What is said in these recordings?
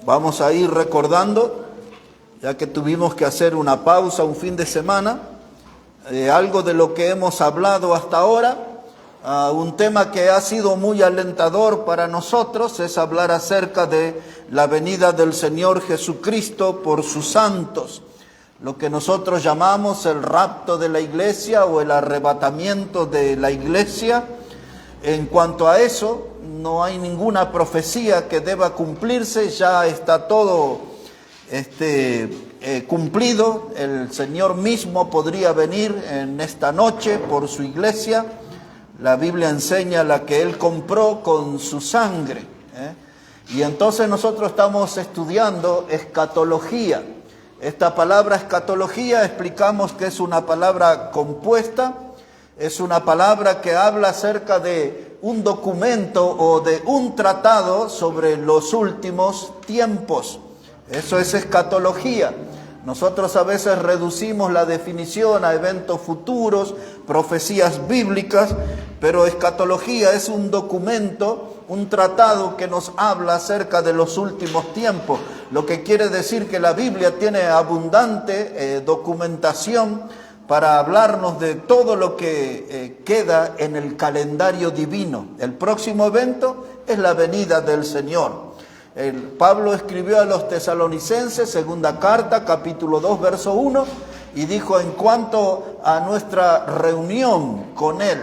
Vamos a ir recordando, ya que tuvimos que hacer una pausa un fin de semana, algo de lo que hemos hablado hasta ahora. Un tema que ha sido muy alentador para nosotros es hablar acerca de la venida del Señor Jesucristo por sus santos, lo que nosotros llamamos el rapto de la iglesia o el arrebatamiento de la iglesia. En cuanto a eso, no hay ninguna profecía que deba cumplirse, ya está todo cumplido. El Señor mismo podría venir en esta noche por su iglesia. La Biblia enseña la que Él compró con su sangre. Y entonces nosotros estamos estudiando escatología. Esta palabra escatología explicamos que es una palabra compuesta, es una palabra que habla acerca de un documento o de un tratado sobre los últimos tiempos. Eso es escatología. Nosotros a veces reducimos la definición a eventos futuros, profecías bíblicas, pero escatología es un documento, un tratado que nos habla acerca de los últimos tiempos, lo que quiere decir que la Biblia tiene abundante documentación para hablarnos de todo lo que queda en el calendario divino. El próximo evento es la venida del Señor. Pablo escribió a los tesalonicenses, segunda carta, capítulo 2, verso 1, y dijo en cuanto a nuestra reunión con Él,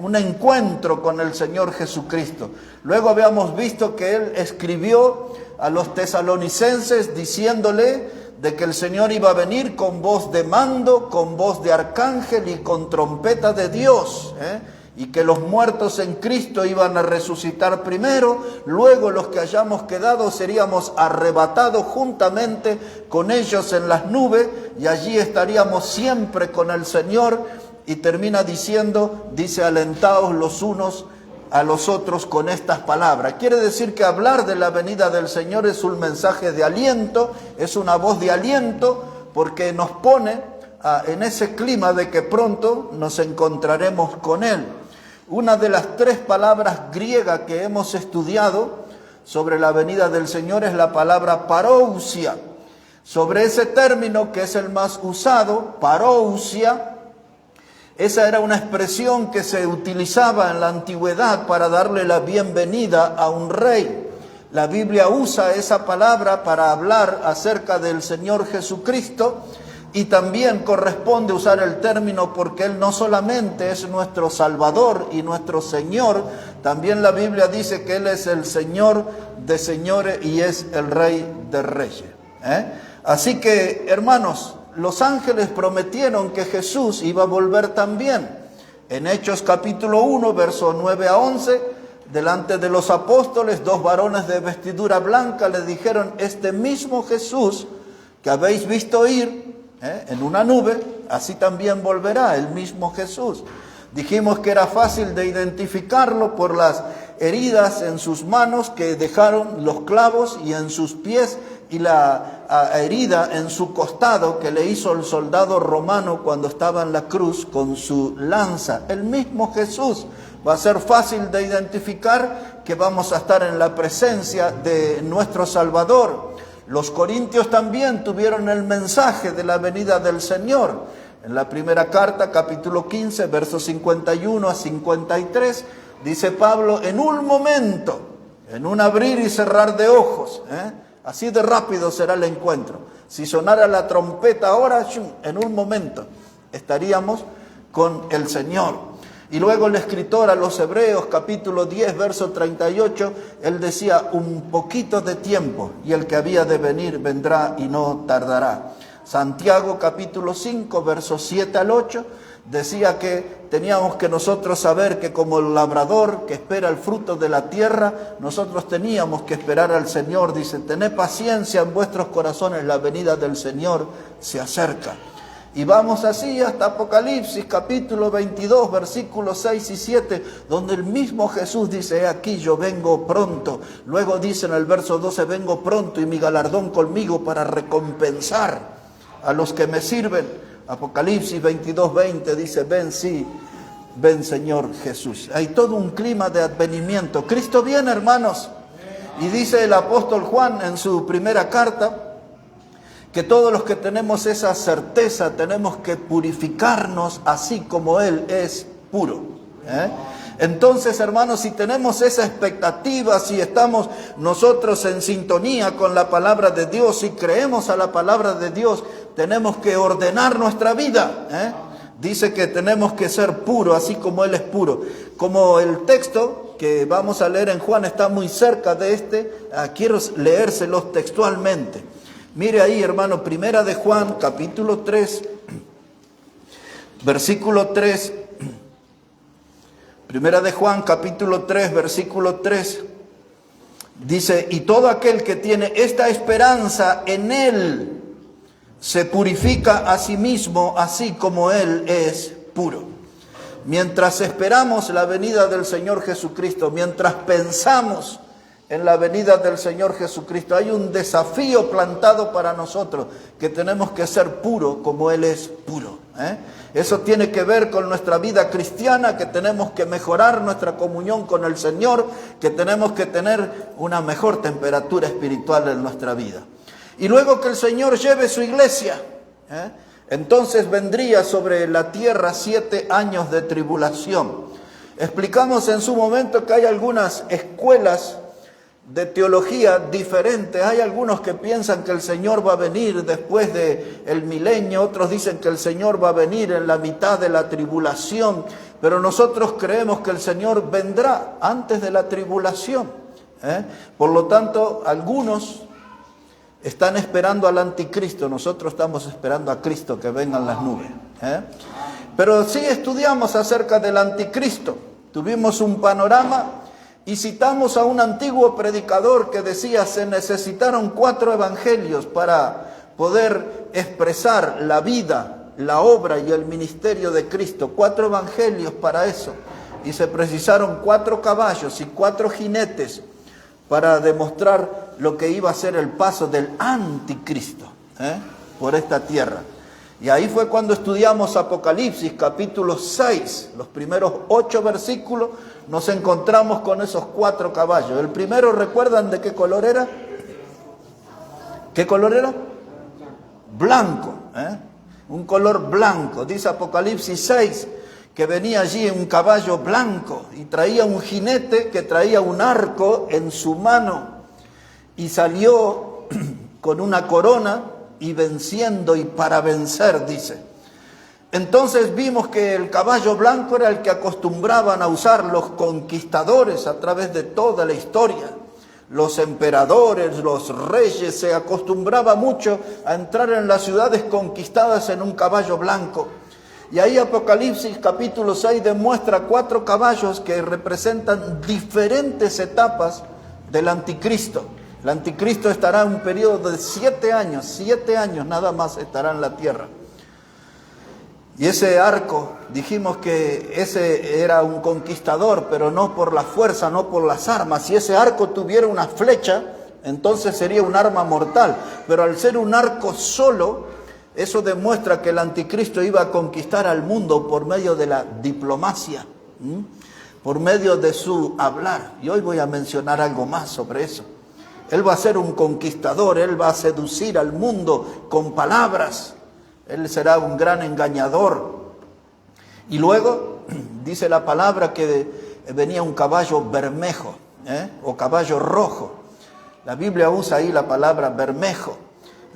un encuentro con el Señor Jesucristo. Luego habíamos visto que Él escribió a los tesalonicenses diciéndole de que el Señor iba a venir con voz de mando, con voz de arcángel y con trompeta de Dios, y que los muertos en Cristo iban a resucitar primero, luego los que hayamos quedado seríamos arrebatados juntamente con ellos en las nubes y allí estaríamos siempre con el Señor. Y termina diciendo, dice, alentaos los unos a los otros con estas palabras. Quiere decir que hablar de la venida del Señor es un mensaje de aliento, es una voz de aliento, porque nos pone en ese clima de que pronto nos encontraremos con Él. Una de las tres palabras griegas que hemos estudiado sobre la venida del Señor es la palabra parousia. Sobre ese término, que es el más usado, parousia, esa era una expresión que se utilizaba en la antigüedad para darle la bienvenida a un rey. La Biblia usa esa palabra para hablar acerca del Señor Jesucristo. Y también corresponde usar el término porque Él no solamente es nuestro Salvador y nuestro Señor, también la Biblia dice que Él es el Señor de señores y es el Rey de reyes. Así que, hermanos, los ángeles prometieron que Jesús iba a volver también. En Hechos capítulo 1, versos 9 a 11, delante de los apóstoles, dos varones de vestidura blanca le dijeron, este mismo Jesús que habéis visto ir en una nube, así también volverá el mismo Jesús. Dijimos que era fácil de identificarlo por las heridas en sus manos que dejaron los clavos y en sus pies y la herida en su costado que le hizo el soldado romano cuando estaba en la cruz con su lanza. El mismo Jesús. Va a ser fácil de identificar que vamos a estar en la presencia de nuestro Salvador. Los corintios también tuvieron el mensaje de la venida del Señor. En la primera carta, capítulo 15, versos 51 a 53, dice Pablo, en un momento, en un abrir y cerrar de ojos, así de rápido será el encuentro. Si sonara la trompeta ahora, en un momento estaríamos con el Señor. Y luego el escritor a los Hebreos, capítulo 10, verso 38, él decía, un poquito de tiempo, y el que había de venir vendrá y no tardará. Santiago, capítulo 5, versos 7 al 8, decía que teníamos que nosotros saber que como el labrador que espera el fruto de la tierra, nosotros teníamos que esperar al Señor. Dice, tened paciencia en vuestros corazones, la venida del Señor se acerca. Y vamos así hasta Apocalipsis capítulo 22, versículos 6 y 7, donde el mismo Jesús dice, he aquí yo vengo pronto. Luego dice en el verso 12, vengo pronto y mi galardón conmigo para recompensar a los que me sirven. Apocalipsis 22, 20 dice, ven sí, ven Señor Jesús. Hay todo un clima de advenimiento. Cristo viene, hermanos. Y dice el apóstol Juan en su primera carta, que todos los que tenemos esa certeza tenemos que purificarnos así como Él es puro. Entonces, hermanos, si tenemos esa expectativa, si estamos nosotros en sintonía con la palabra de Dios, si creemos a la palabra de Dios, tenemos que ordenar nuestra vida. Dice que tenemos que ser puros, así como Él es puro. Como el texto que vamos a leer en Juan está muy cerca de quiero leérselos textualmente. Mire ahí, hermano, primera de Juan, capítulo 3, versículo 3. Primera de Juan, capítulo 3, versículo 3. Dice, y todo aquel que tiene esta esperanza en Él se purifica a sí mismo, así como Él es puro. Mientras esperamos la venida del Señor Jesucristo, mientras pensamos en la venida del Señor Jesucristo, hay un desafío plantado para nosotros, que tenemos que ser puros como Él es puro. Eso tiene que ver con nuestra vida cristiana, que tenemos que mejorar nuestra comunión con el Señor, que tenemos que tener una mejor temperatura espiritual en nuestra vida. Y luego que el Señor lleve su iglesia, entonces vendría sobre la tierra 7 años de tribulación. Explicamos en su momento que hay algunas escuelas de teología diferente. Hay algunos que piensan que el Señor va a venir después del milenio, otros dicen que el Señor va a venir en la mitad de la tribulación, pero nosotros creemos que el Señor vendrá antes de la tribulación. Por lo tanto, algunos están esperando al anticristo, nosotros estamos esperando a Cristo que venga en las nubes. Pero sí estudiamos acerca del anticristo, tuvimos un panorama. Y citamos a un antiguo predicador que decía, se necesitaron 4 evangelios para poder expresar la vida, la obra y el ministerio de Cristo. 4 evangelios para eso. Y se precisaron 4 caballos y 4 jinetes para demostrar lo que iba a ser el paso del anticristo por esta tierra. Y ahí fue cuando estudiamos Apocalipsis capítulo 6, los primeros 8 versículos, nos encontramos con esos 4 caballos. El primero, ¿recuerdan de qué color era? ¿Qué color era? Blanco, un color blanco. Dice Apocalipsis 6 que venía allí un caballo blanco y traía un jinete que traía un arco en su mano y salió con una corona y venciendo y para vencer, dice. Entonces vimos que el caballo blanco era el que acostumbraban a usar los conquistadores a través de toda la historia. Los emperadores, los reyes, se acostumbraba mucho a entrar en las ciudades conquistadas en un caballo blanco. Y ahí Apocalipsis capítulo 6 demuestra 4 caballos que representan diferentes etapas del anticristo. El anticristo estará en un periodo de 7 años nada más estará en la tierra. Y ese arco, dijimos que ese era un conquistador, pero no por la fuerza, no por las armas. Si ese arco tuviera una flecha, entonces sería un arma mortal. Pero al ser un arco solo, eso demuestra que el anticristo iba a conquistar al mundo por medio de la diplomacia, por medio de su hablar. Y hoy voy a mencionar algo más sobre eso. Él va a ser un conquistador, Él va a seducir al mundo con palabras. Él será un gran engañador. Y luego dice la palabra que venía un caballo bermejo, o caballo rojo. La Biblia usa ahí la palabra bermejo.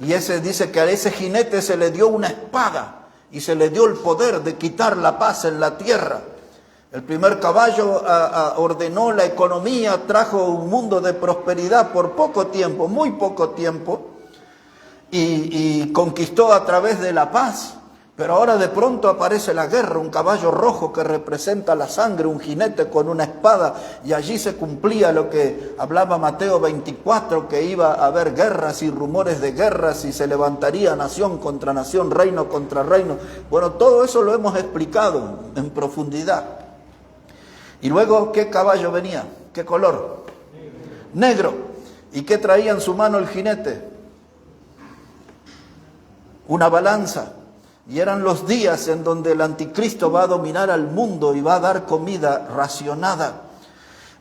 Y ese dice que a ese jinete se le dio una espada y se le dio el poder de quitar la paz en la tierra. El primer caballo ordenó la economía, trajo un mundo de prosperidad por poco tiempo, muy poco tiempo, y conquistó a través de la paz. Pero ahora de pronto aparece la guerra, un caballo rojo que representa la sangre, un jinete con una espada, y allí se cumplía lo que hablaba Mateo 24, que iba a haber guerras y rumores de guerras, y se levantaría nación contra nación, reino contra reino. Bueno, todo eso lo hemos explicado en profundidad. Y luego, ¿qué caballo venía? ¿Qué color? Negro. ¿Y qué traía en su mano el jinete? Una balanza. Y eran los días en donde el anticristo va a dominar al mundo y va a dar comida racionada.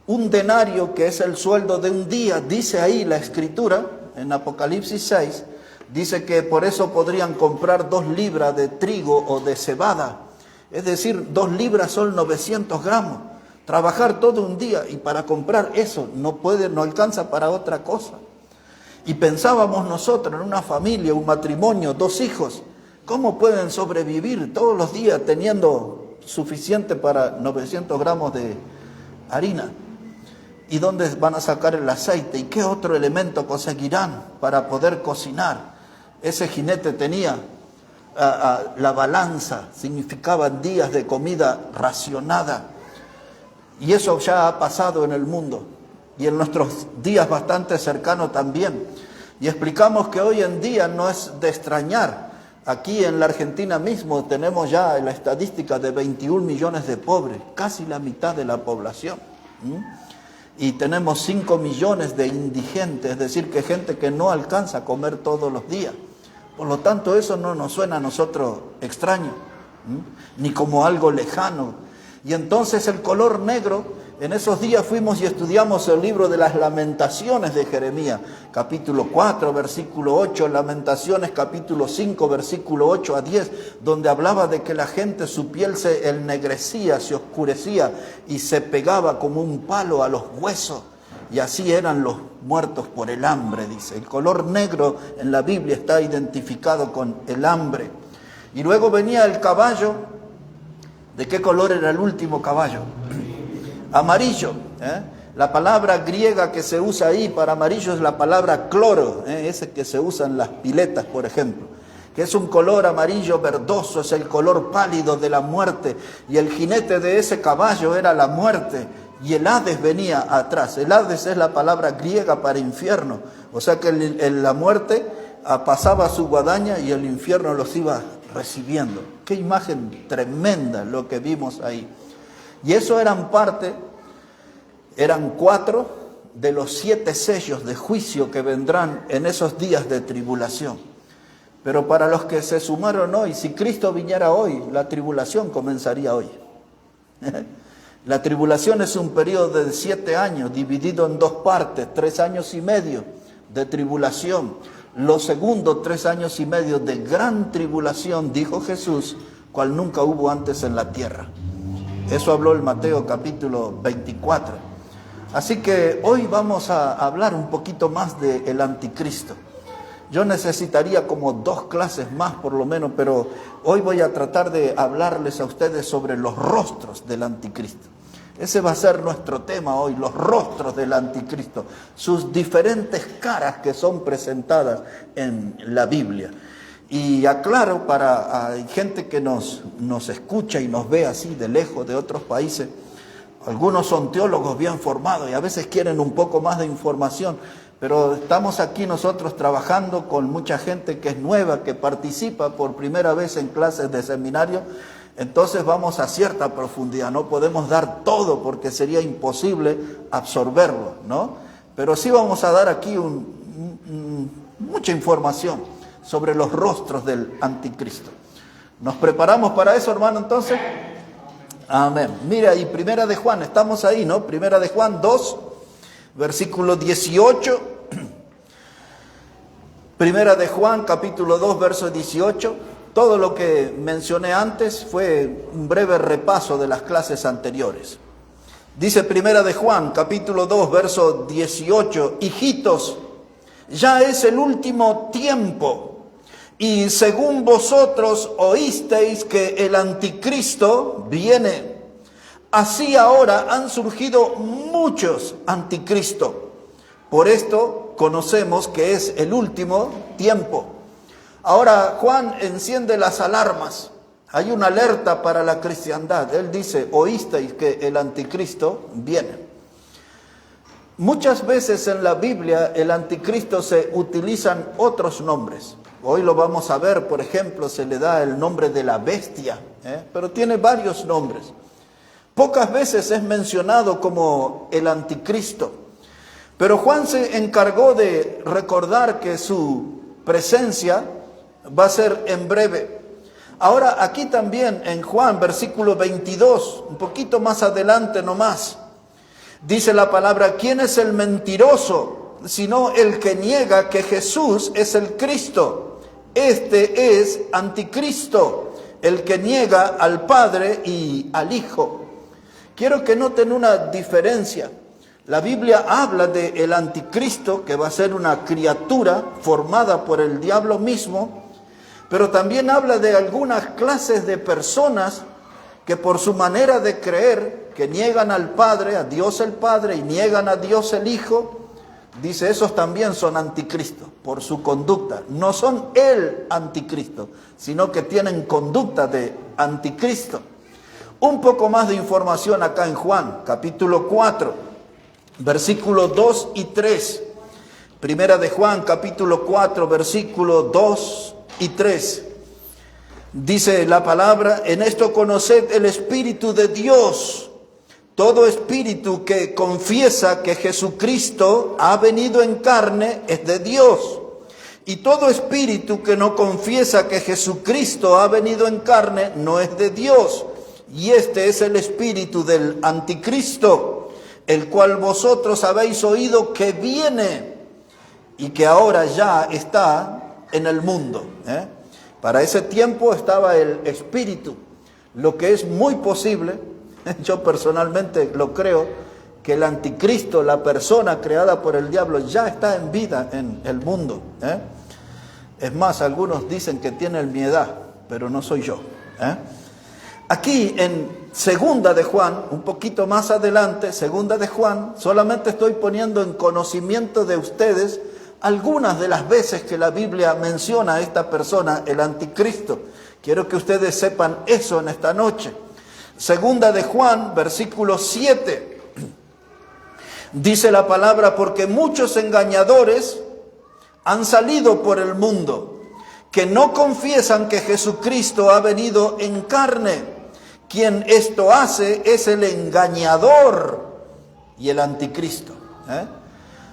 Un denario, que es el sueldo de un día, dice ahí la Escritura, en Apocalipsis 6, dice que por eso podrían comprar 2 libras de trigo o de cebada. Es decir, 2 libras son 900 gramos. Trabajar todo un día y para comprar eso no alcanza para otra cosa. Y pensábamos nosotros en una familia, un matrimonio, 2 hijos, ¿cómo pueden sobrevivir todos los días teniendo suficiente para 900 gramos de harina? ¿Y dónde van a sacar el aceite? ¿Y qué otro elemento conseguirán para poder cocinar? Ese jinete tenía la balanza, significaban días de comida racionada. Y eso ya ha pasado en el mundo y en nuestros días bastante cercanos también. Y explicamos que hoy en día no es de extrañar. Aquí en la Argentina mismo tenemos ya la estadística de 21 millones de pobres, casi la mitad de la población. Y tenemos 5 millones de indigentes, es decir, que gente que no alcanza a comer todos los días. Por lo tanto, eso no nos suena a nosotros extraño, ni como algo lejano. Y entonces el color negro, en esos días fuimos y estudiamos el libro de las Lamentaciones de Jeremías, capítulo 4, versículo 8, Lamentaciones, capítulo 5, versículo 8 a 10, donde hablaba de que la gente, su piel se ennegrecía, se oscurecía y se pegaba como un palo a los huesos. Y así eran los muertos por el hambre, dice. El color negro en la Biblia está identificado con el hambre. Y luego venía el caballo. ¿De qué color era el último caballo? Amarillo. La palabra griega que se usa ahí para amarillo es la palabra cloro, ese que se usa en las piletas, por ejemplo, que es un color amarillo verdoso, es el color pálido de la muerte. Y el jinete de ese caballo era la muerte. Y el Hades venía atrás. El Hades es la palabra griega para infierno. O sea que la muerte pasaba su guadaña y el infierno los iba recibiendo. Qué imagen tremenda lo que vimos ahí. Y eso eran 4 de los 7 sellos de juicio que vendrán en esos días de tribulación. Pero para los que se sumaron hoy, si Cristo viniera hoy, la tribulación comenzaría hoy. La tribulación es un periodo de 7 años, dividido en 2 partes, 3 años y medio de tribulación. Los segundos 3 años y medio de gran tribulación, dijo Jesús, cual nunca hubo antes en la tierra. Eso habló el Mateo capítulo 24. Así que hoy vamos a hablar un poquito más del anticristo. Yo necesitaría como 2 clases más por lo menos, pero hoy voy a tratar de hablarles a ustedes sobre los rostros del anticristo. Ese va a ser nuestro tema hoy, los rostros del anticristo, sus diferentes caras que son presentadas en la Biblia. Y aclaro para gente que nos escucha y nos ve así de lejos de otros países, algunos son teólogos bien formados y a veces quieren un poco más de información, pero estamos aquí nosotros trabajando con mucha gente que es nueva, que participa por primera vez en clases de seminario. Entonces vamos a cierta profundidad, no podemos dar todo porque sería imposible absorberlo, ¿no? Pero sí vamos a dar aquí mucha información sobre los rostros del anticristo. ¿Nos preparamos para eso, hermano, entonces? Amén. Mira, y Primera de Juan, estamos ahí, ¿no? Primera de Juan 2, versículo 18. Primera de Juan, capítulo 2, verso 18. Todo lo que mencioné antes fue un breve repaso de las clases anteriores. Dice Primera de Juan, capítulo 2, verso 18, hijitos, ya es el último tiempo, y según vosotros oísteis que el anticristo viene, así ahora han surgido muchos anticristos. Por esto conocemos que es el último tiempo. Ahora Juan enciende las alarmas. Hay una alerta para la cristiandad. Él dice, oísteis que el anticristo viene. Muchas veces en la Biblia el anticristo se utilizan otros nombres. Hoy lo vamos a ver, por ejemplo, se le da el nombre de la bestia, pero tiene varios nombres. Pocas veces es mencionado como el anticristo. Pero Juan se encargó de recordar que su presencia va a ser en breve. Ahora aquí también en Juan, versículo 22, un poquito más adelante nomás, Dice la palabra, ¿quién es el mentiroso? Sino el que niega que Jesús es el Cristo. Este es anticristo, el que niega al Padre y al Hijo. Quiero que noten una diferencia. La Biblia habla del anticristo, que va a ser una criatura formada por el diablo mismo, pero también habla de algunas clases de personas que por su manera de creer, que niegan al Padre, a Dios el Padre, y niegan a Dios el Hijo, dice, esos también son anticristos por su conducta. No son el anticristo, sino que tienen conducta de anticristo. Un poco más de información acá en Juan, capítulo 4, versículos 2 y 3. Primera de Juan, capítulo 4, versículos 2 y 3. Dice la palabra, en esto conoced el Espíritu de Dios. Todo espíritu que confiesa que Jesucristo ha venido en carne es de Dios. Y todo espíritu que no confiesa que Jesucristo ha venido en carne no es de Dios. Y este es el espíritu del anticristo, el cual vosotros habéis oído que viene y que ahora ya está en el mundo. Para ese tiempo estaba el espíritu, lo que es muy posible. Yo personalmente lo creo, que el anticristo, la persona creada por el diablo, ya está en vida en el mundo. Es más, algunos dicen que tiene mi edad, pero no soy yo. Aquí en Segunda de Juan, un poquito más adelante, Segunda de Juan, solamente estoy poniendo en conocimiento de ustedes algunas de las veces que la Biblia menciona a esta persona, el anticristo. Quiero que ustedes sepan eso en esta noche. Segunda de Juan, versículo 7, dice la palabra, porque muchos engañadores han salido por el mundo, que no confiesan que Jesucristo ha venido en carne. Quien esto hace es el engañador y el anticristo.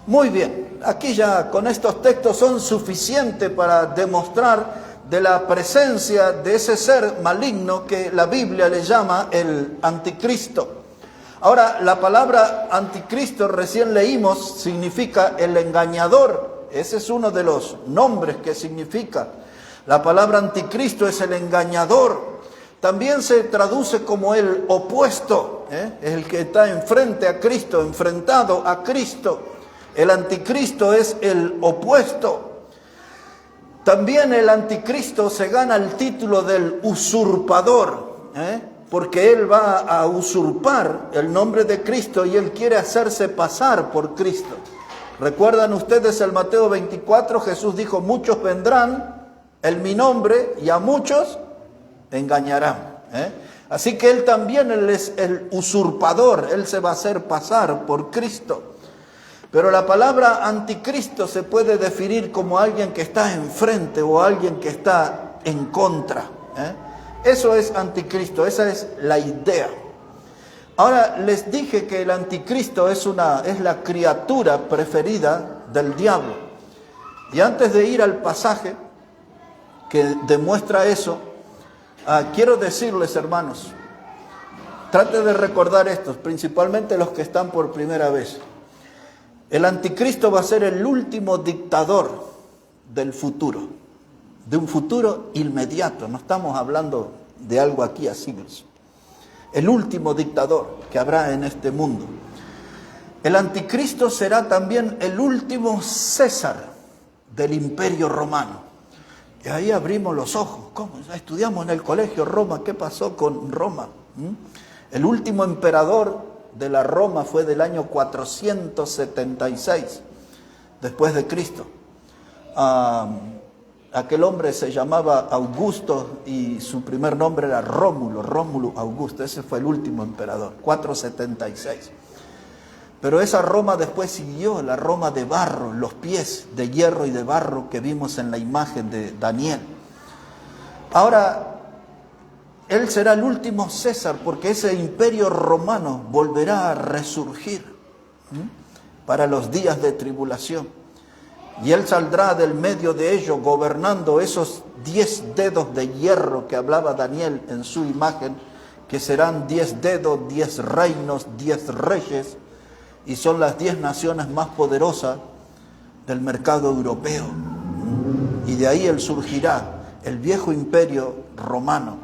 Muy bien, aquí ya con estos textos son suficientes para demostrar de la presencia de ese ser maligno que la Biblia le llama el anticristo. Ahora, la palabra anticristo, recién leímos, significa el engañador. Ese es uno de los nombres que significa. La palabra anticristo es el engañador. También se traduce como el opuesto, es el que está enfrente a Cristo, enfrentado a Cristo. El anticristo es el opuesto. También el anticristo se gana el título del usurpador, porque él va a usurpar el nombre de Cristo y él quiere hacerse pasar por Cristo. ¿Recuerdan ustedes el Mateo 24? Jesús dijo, muchos vendrán en mi nombre y a muchos engañarán. Así que él también él es el usurpador, él se va a hacer pasar por Cristo. Pero la palabra anticristo se puede definir como alguien que está enfrente o alguien que está en contra. Eso es anticristo, esa es la idea. Ahora les dije que el anticristo es la criatura preferida del diablo. Y antes de ir al pasaje que demuestra eso, quiero decirles, hermanos, trate de recordar esto, principalmente los que están por primera vez. El anticristo va a ser el último dictador del futuro, de un futuro inmediato. No estamos hablando de algo aquí a siglos. El último dictador que habrá en este mundo. El anticristo será también el último César del Imperio Romano. Y ahí abrimos los ojos. ¿Cómo? Estudiamos en el colegio Roma. ¿Qué pasó con Roma? El último emperador de la Roma fue del año 476 después de Cristo. Aquel hombre se llamaba Augusto y su primer nombre era Rómulo Augusto. Ese fue el último emperador, 476. Pero esa Roma después siguió, la Roma de barro, los pies de hierro y de barro que vimos en la imagen de Daniel. Ahora, él será el último César, porque ese imperio romano volverá a resurgir para los días de tribulación. Y él saldrá del medio de ellos gobernando esos 10 dedos de hierro que hablaba Daniel en su imagen, que serán 10 dedos, 10 reinos, 10 reyes. y son las 10 naciones más poderosas del mercado europeo. Y de ahí surgirá el viejo imperio romano.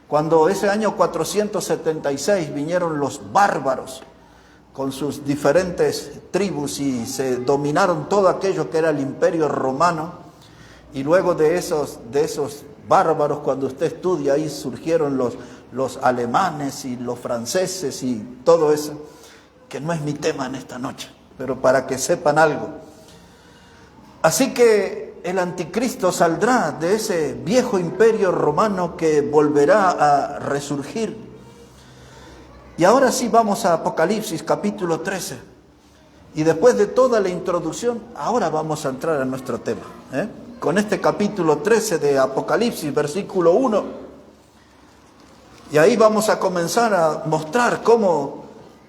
Cuando ese año 476 vinieron los bárbaros con sus diferentes tribus y se dominaron todo aquello que era el imperio romano, y luego de esos bárbaros, cuando usted estudia, ahí surgieron los alemanes y los franceses y todo eso, que no es mi tema en esta noche, pero para que sepan algo. Así que el anticristo saldrá de ese viejo imperio romano que volverá a resurgir. Y ahora sí vamos a Apocalipsis capítulo 13. Y después de toda la introducción, ahora vamos a entrar en nuestro tema, con este capítulo 13 de Apocalipsis, versículo 1. Y ahí vamos a comenzar a mostrar cómo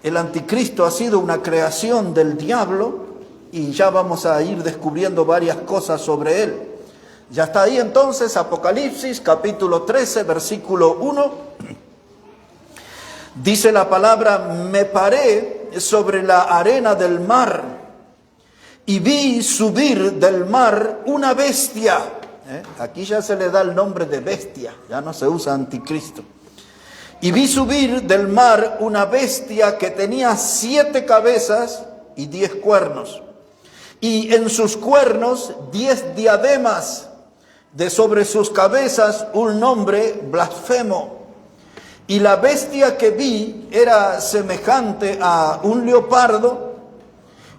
el anticristo ha sido una creación del diablo, y ya vamos a ir descubriendo varias cosas sobre él. Ya está ahí entonces Apocalipsis capítulo 13, versículo 1. Dice la palabra: me paré sobre la arena del mar y vi subir del mar una bestia. Aquí ya se le da el nombre de bestia, ya no se usa anticristo. Y vi subir del mar una bestia que tenía 7 cabezas y 10 cuernos. Y en sus cuernos 10 diademas, de sobre sus cabezas un nombre blasfemo. Y la bestia que vi era semejante a un leopardo,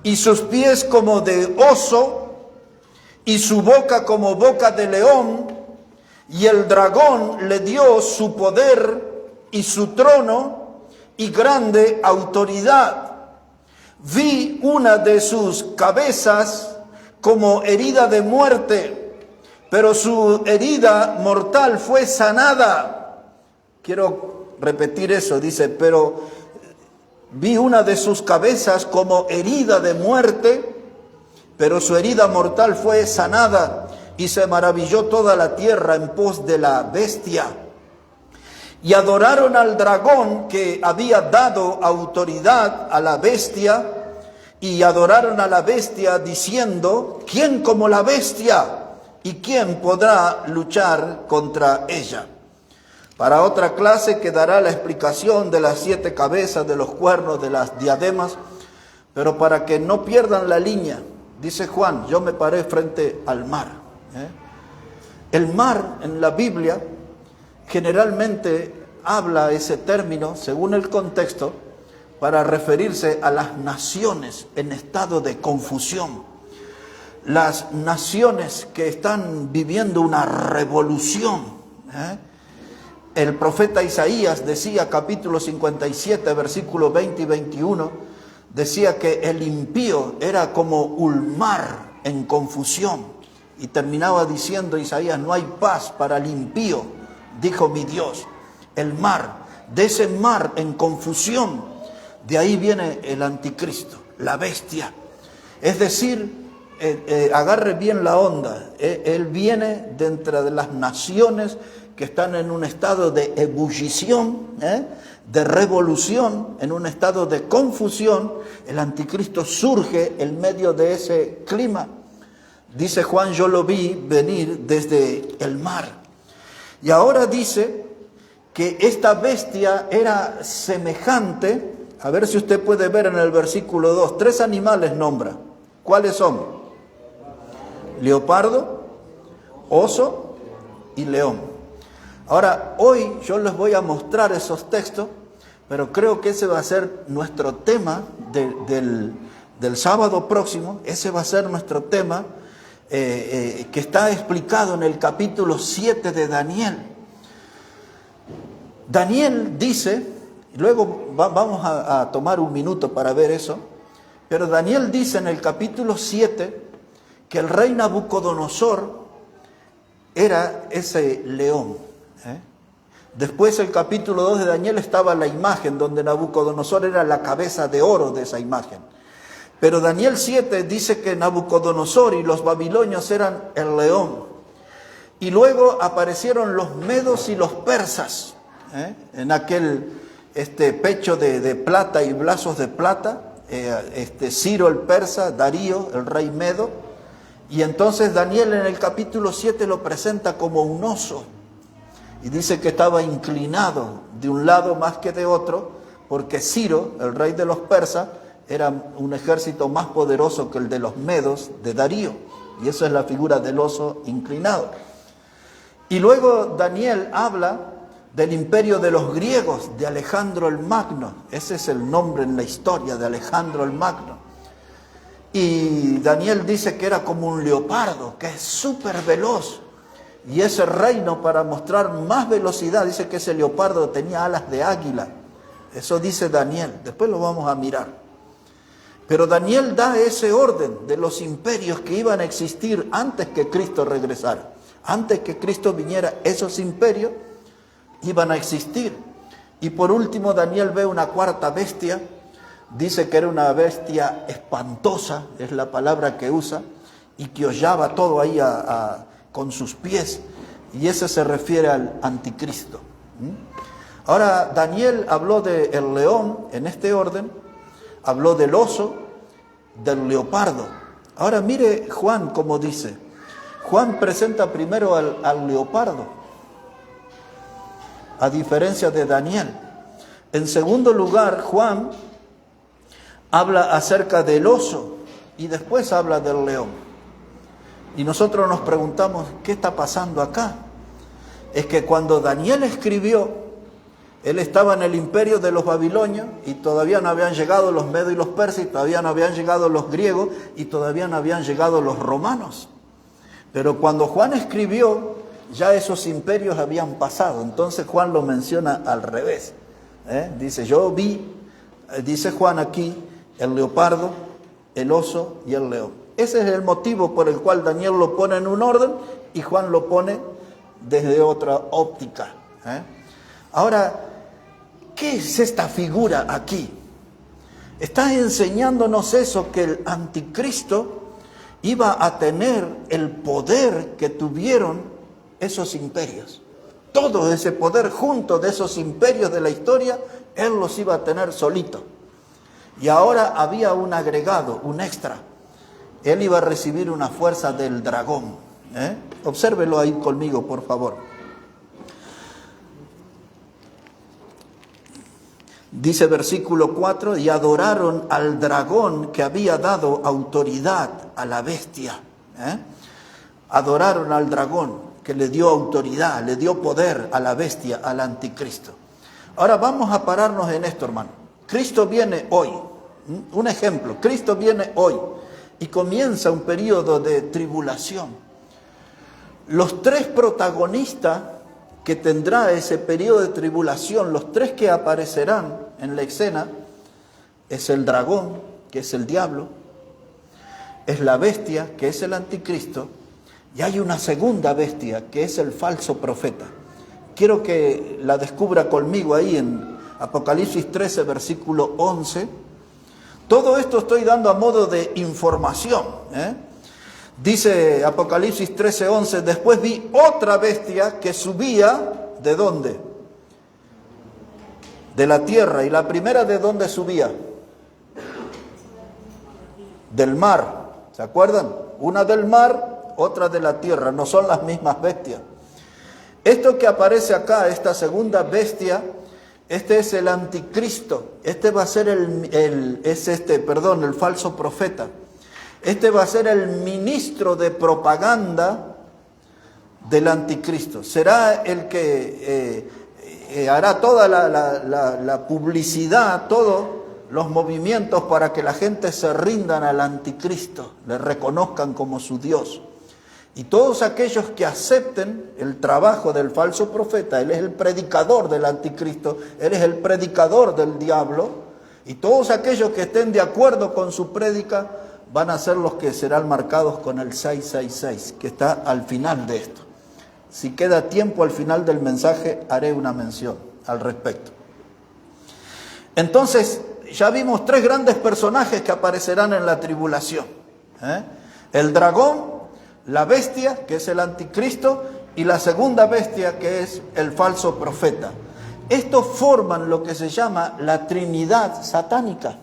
y sus pies como de oso, y su boca como boca de león, y el dragón le dio su poder y su trono y grande autoridad. Vi una de sus cabezas como herida de muerte, pero su herida mortal fue sanada. Quiero repetir eso, dice, pero vi una de sus cabezas como herida de muerte, pero su herida mortal fue sanada, y se maravilló toda la tierra en pos de la bestia. Y adoraron al dragón que había dado autoridad a la bestia, y adoraron a la bestia diciendo: ¿quién como la bestia? ¿Y quién podrá luchar contra ella? Para otra clase quedará la explicación de las 7 cabezas, de los cuernos, de las diademas, pero para que no pierdan la línea, dice Juan: yo me paré frente al mar. El mar en la Biblia generalmente habla ese término, según el contexto, para referirse a las naciones en estado de confusión. Las naciones que están viviendo una revolución. El profeta Isaías decía, capítulo 57, versículos 20 y 21, decía que el impío era como un mar en confusión. Y terminaba diciendo Isaías: no hay paz para el impío, dijo mi Dios. El mar, de ese mar en confusión, de ahí viene el anticristo, la bestia. Es decir, agarre bien la onda, él viene de entre las naciones que están en un estado de ebullición, de revolución, en un estado de confusión. El anticristo surge en medio de ese clima. Dice Juan: yo lo vi venir desde el mar. Y ahora dice que esta bestia era semejante, a ver si usted puede ver en el versículo 2, 3 animales nombra. ¿Cuáles son? Leopardo, oso y león. Ahora, hoy yo les voy a mostrar esos textos, pero creo que ese va a ser nuestro tema del sábado próximo. Ese va a ser nuestro tema que está explicado en el capítulo 7 de Daniel. Daniel dice, y luego vamos a tomar un minuto para ver eso, pero Daniel dice en el capítulo 7 que el rey Nabucodonosor era ese león. Después, el capítulo 2 de Daniel, estaba la imagen donde Nabucodonosor era la cabeza de oro de esa imagen. Pero Daniel 7 dice que Nabucodonosor y los babilonios eran el león. Y luego aparecieron los medos y los persas, en aquel pecho de plata y brazos de plata. Ciro el persa, Darío el rey medo, y entonces Daniel en el capítulo 7 lo presenta como un oso, y dice que estaba inclinado de un lado más que de otro, porque Ciro, el rey de los persas, era un ejército más poderoso que el de los medos de Darío, y eso es la figura del oso inclinado. Y luego Daniel habla del imperio de los griegos, de Alejandro el Magno. Ese es el nombre en la historia de Alejandro el Magno. Y Daniel dice que era como un leopardo, que es súper veloz. Y ese reino, para mostrar más velocidad, dice que ese leopardo tenía alas de águila. Eso dice Daniel, después lo vamos a mirar. Pero Daniel da ese orden de los imperios que iban a existir antes que Cristo regresara. Antes que Cristo viniera, esos imperios iban a existir. Y por último, Daniel ve una cuarta bestia. Dice que era una bestia espantosa, es la palabra que usa, y que hollaba todo ahí con sus pies. Y ese se refiere al anticristo. Ahora, Daniel habló del león en este orden, habló del oso, del leopardo. Ahora mire Juan cómo dice. Juan presenta primero al leopardo, a diferencia de Daniel. En segundo lugar, Juan habla acerca del oso y después habla del león. Y nosotros nos preguntamos, ¿qué está pasando acá? Es que cuando Daniel escribió, él estaba en el imperio de los babilonios y todavía no habían llegado los medos y los persas, y todavía no habían llegado los griegos y todavía no habían llegado los romanos. Pero cuando Juan escribió, ya esos imperios habían pasado. Entonces Juan lo menciona al revés. Dice, yo vi, dice Juan aquí, el leopardo, el oso y el león. Ese es el motivo por el cual Daniel lo pone en un orden y Juan lo pone desde otra óptica. Ahora, ¿qué es esta figura aquí? Está enseñándonos eso, que el anticristo iba a tener el poder que tuvieron esos imperios. Todo ese poder junto de esos imperios de la historia, él los iba a tener solito. Y ahora había un agregado, un extra. Él iba a recibir una fuerza del dragón. Obsérvelo ahí conmigo, por favor. Dice versículo 4, y adoraron al dragón que había dado autoridad a la bestia. Adoraron al dragón que le dio autoridad, le dio poder a la bestia, al anticristo. Ahora vamos a pararnos en esto, hermano. Cristo viene hoy. Un ejemplo, Cristo viene hoy y comienza un periodo de tribulación. Los tres protagonistas que tendrá ese periodo de tribulación, los tres que aparecerán en la escena, es el dragón, que es el diablo, es la bestia, que es el anticristo, y hay una segunda bestia, que es el falso profeta. Quiero que la descubra conmigo ahí en Apocalipsis 13, versículo 11. Todo esto estoy dando a modo de información. Dice Apocalipsis 13, 11, después vi otra bestia que subía, ¿de dónde? De la tierra. ¿Y la primera de dónde subía? Del mar. ¿Se acuerdan? Una del mar, otra de la tierra. No son las mismas bestias. Esto que aparece acá, esta segunda bestia, este es el anticristo. Este va a ser el falso profeta. Este va a ser el ministro de propaganda del anticristo. Será el que hará toda la publicidad, todos los movimientos para que la gente se rindan al anticristo, le reconozcan como su Dios. Y todos aquellos que acepten el trabajo del falso profeta, él es el predicador del anticristo, él es el predicador del diablo, y todos aquellos que estén de acuerdo con su prédica van a ser los que serán marcados con el 666, que está al final de esto. Si queda tiempo al final del mensaje, haré una mención al respecto. Entonces, ya vimos tres grandes personajes que aparecerán en la tribulación. El dragón, la bestia, que es el anticristo, y la segunda bestia, que es el falso profeta. Estos forman lo que se llama la Trinidad satánica.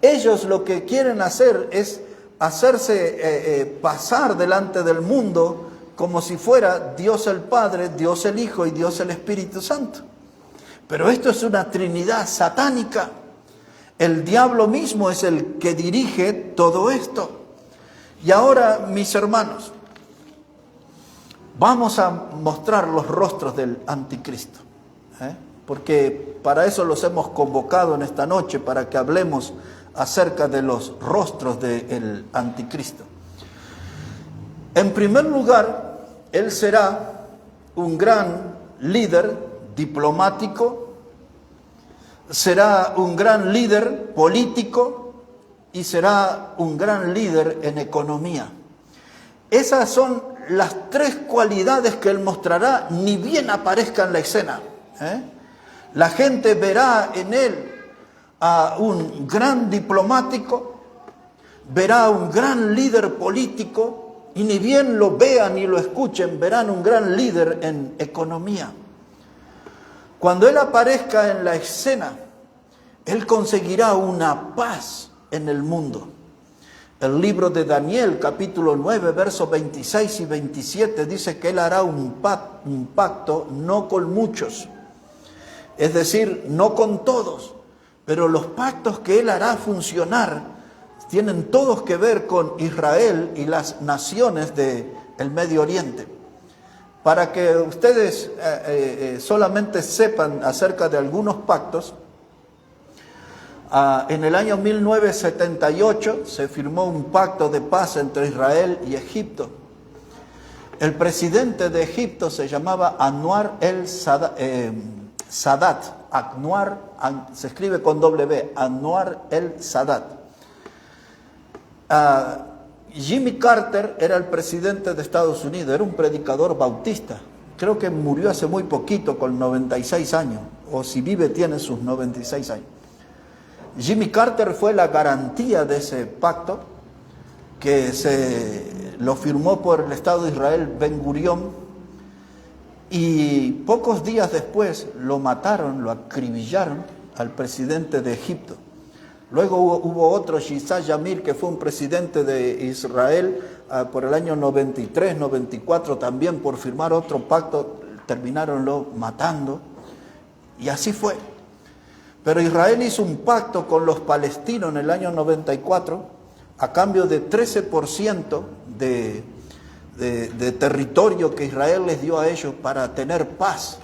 Ellos lo que quieren hacer es hacerse pasar delante del mundo como si fuera Dios el Padre, Dios el Hijo y Dios el Espíritu Santo. Pero esto es una trinidad satánica. El diablo mismo es el que dirige todo esto. Y ahora, mis hermanos, vamos a mostrar los rostros del anticristo, porque para eso los hemos convocado en esta noche, para que hablemos acerca de los rostros del anticristo. En primer lugar, él será un gran líder diplomático, será un gran líder político y será un gran líder en economía. Esas son las tres cualidades que él mostrará, ni bien aparezca en la escena. La gente verá en él a un gran diplomático, verá a un gran líder político, y ni bien lo vean y lo escuchen, verán un gran líder en economía. Cuando él aparezca en la escena, él conseguirá una paz en el mundo. El libro de Daniel, capítulo 9, versos 26 y 27, dice que él hará un pacto no con muchos, es decir, no con todos, pero los pactos que él hará funcionar tienen todos que ver con Israel y las naciones del Medio Oriente. Para que ustedes solamente sepan acerca de algunos pactos, en el año 1978 se firmó un pacto de paz entre Israel y Egipto. El presidente de Egipto se llamaba Anwar el-Sadat. Se escribe con W, Anwar el-Sadat. Jimmy Carter era el presidente de Estados Unidos, era un predicador bautista. Creo que murió hace muy poquito, con 96 años, o si vive tiene sus 96 años. Jimmy Carter fue la garantía de ese pacto, que lo firmó por el Estado de Israel Ben Gurión, y pocos días después lo mataron, lo acribillaron al presidente de Egipto. Luego hubo otro, Yitzhak Yamir, que fue un presidente de Israel por el año 93, 94, también por firmar otro pacto, terminaronlo matando, y así fue. Pero Israel hizo un pacto con los palestinos en el año 94 a cambio de 13% de territorio que Israel les dio a ellos para tener paz.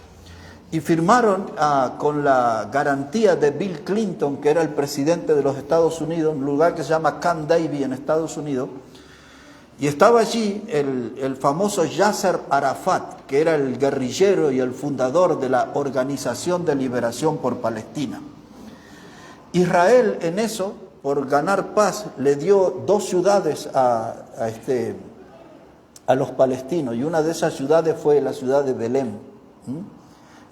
Y firmaron con la garantía de Bill Clinton, que era el presidente de los Estados Unidos, en un lugar que se llama Camp David en Estados Unidos. Y estaba allí el famoso Yasser Arafat, que era el guerrillero y el fundador de la Organización de Liberación por Palestina. Israel en eso, por ganar paz, le dio 2 ciudades a los palestinos, y una de esas ciudades fue la ciudad de Belén.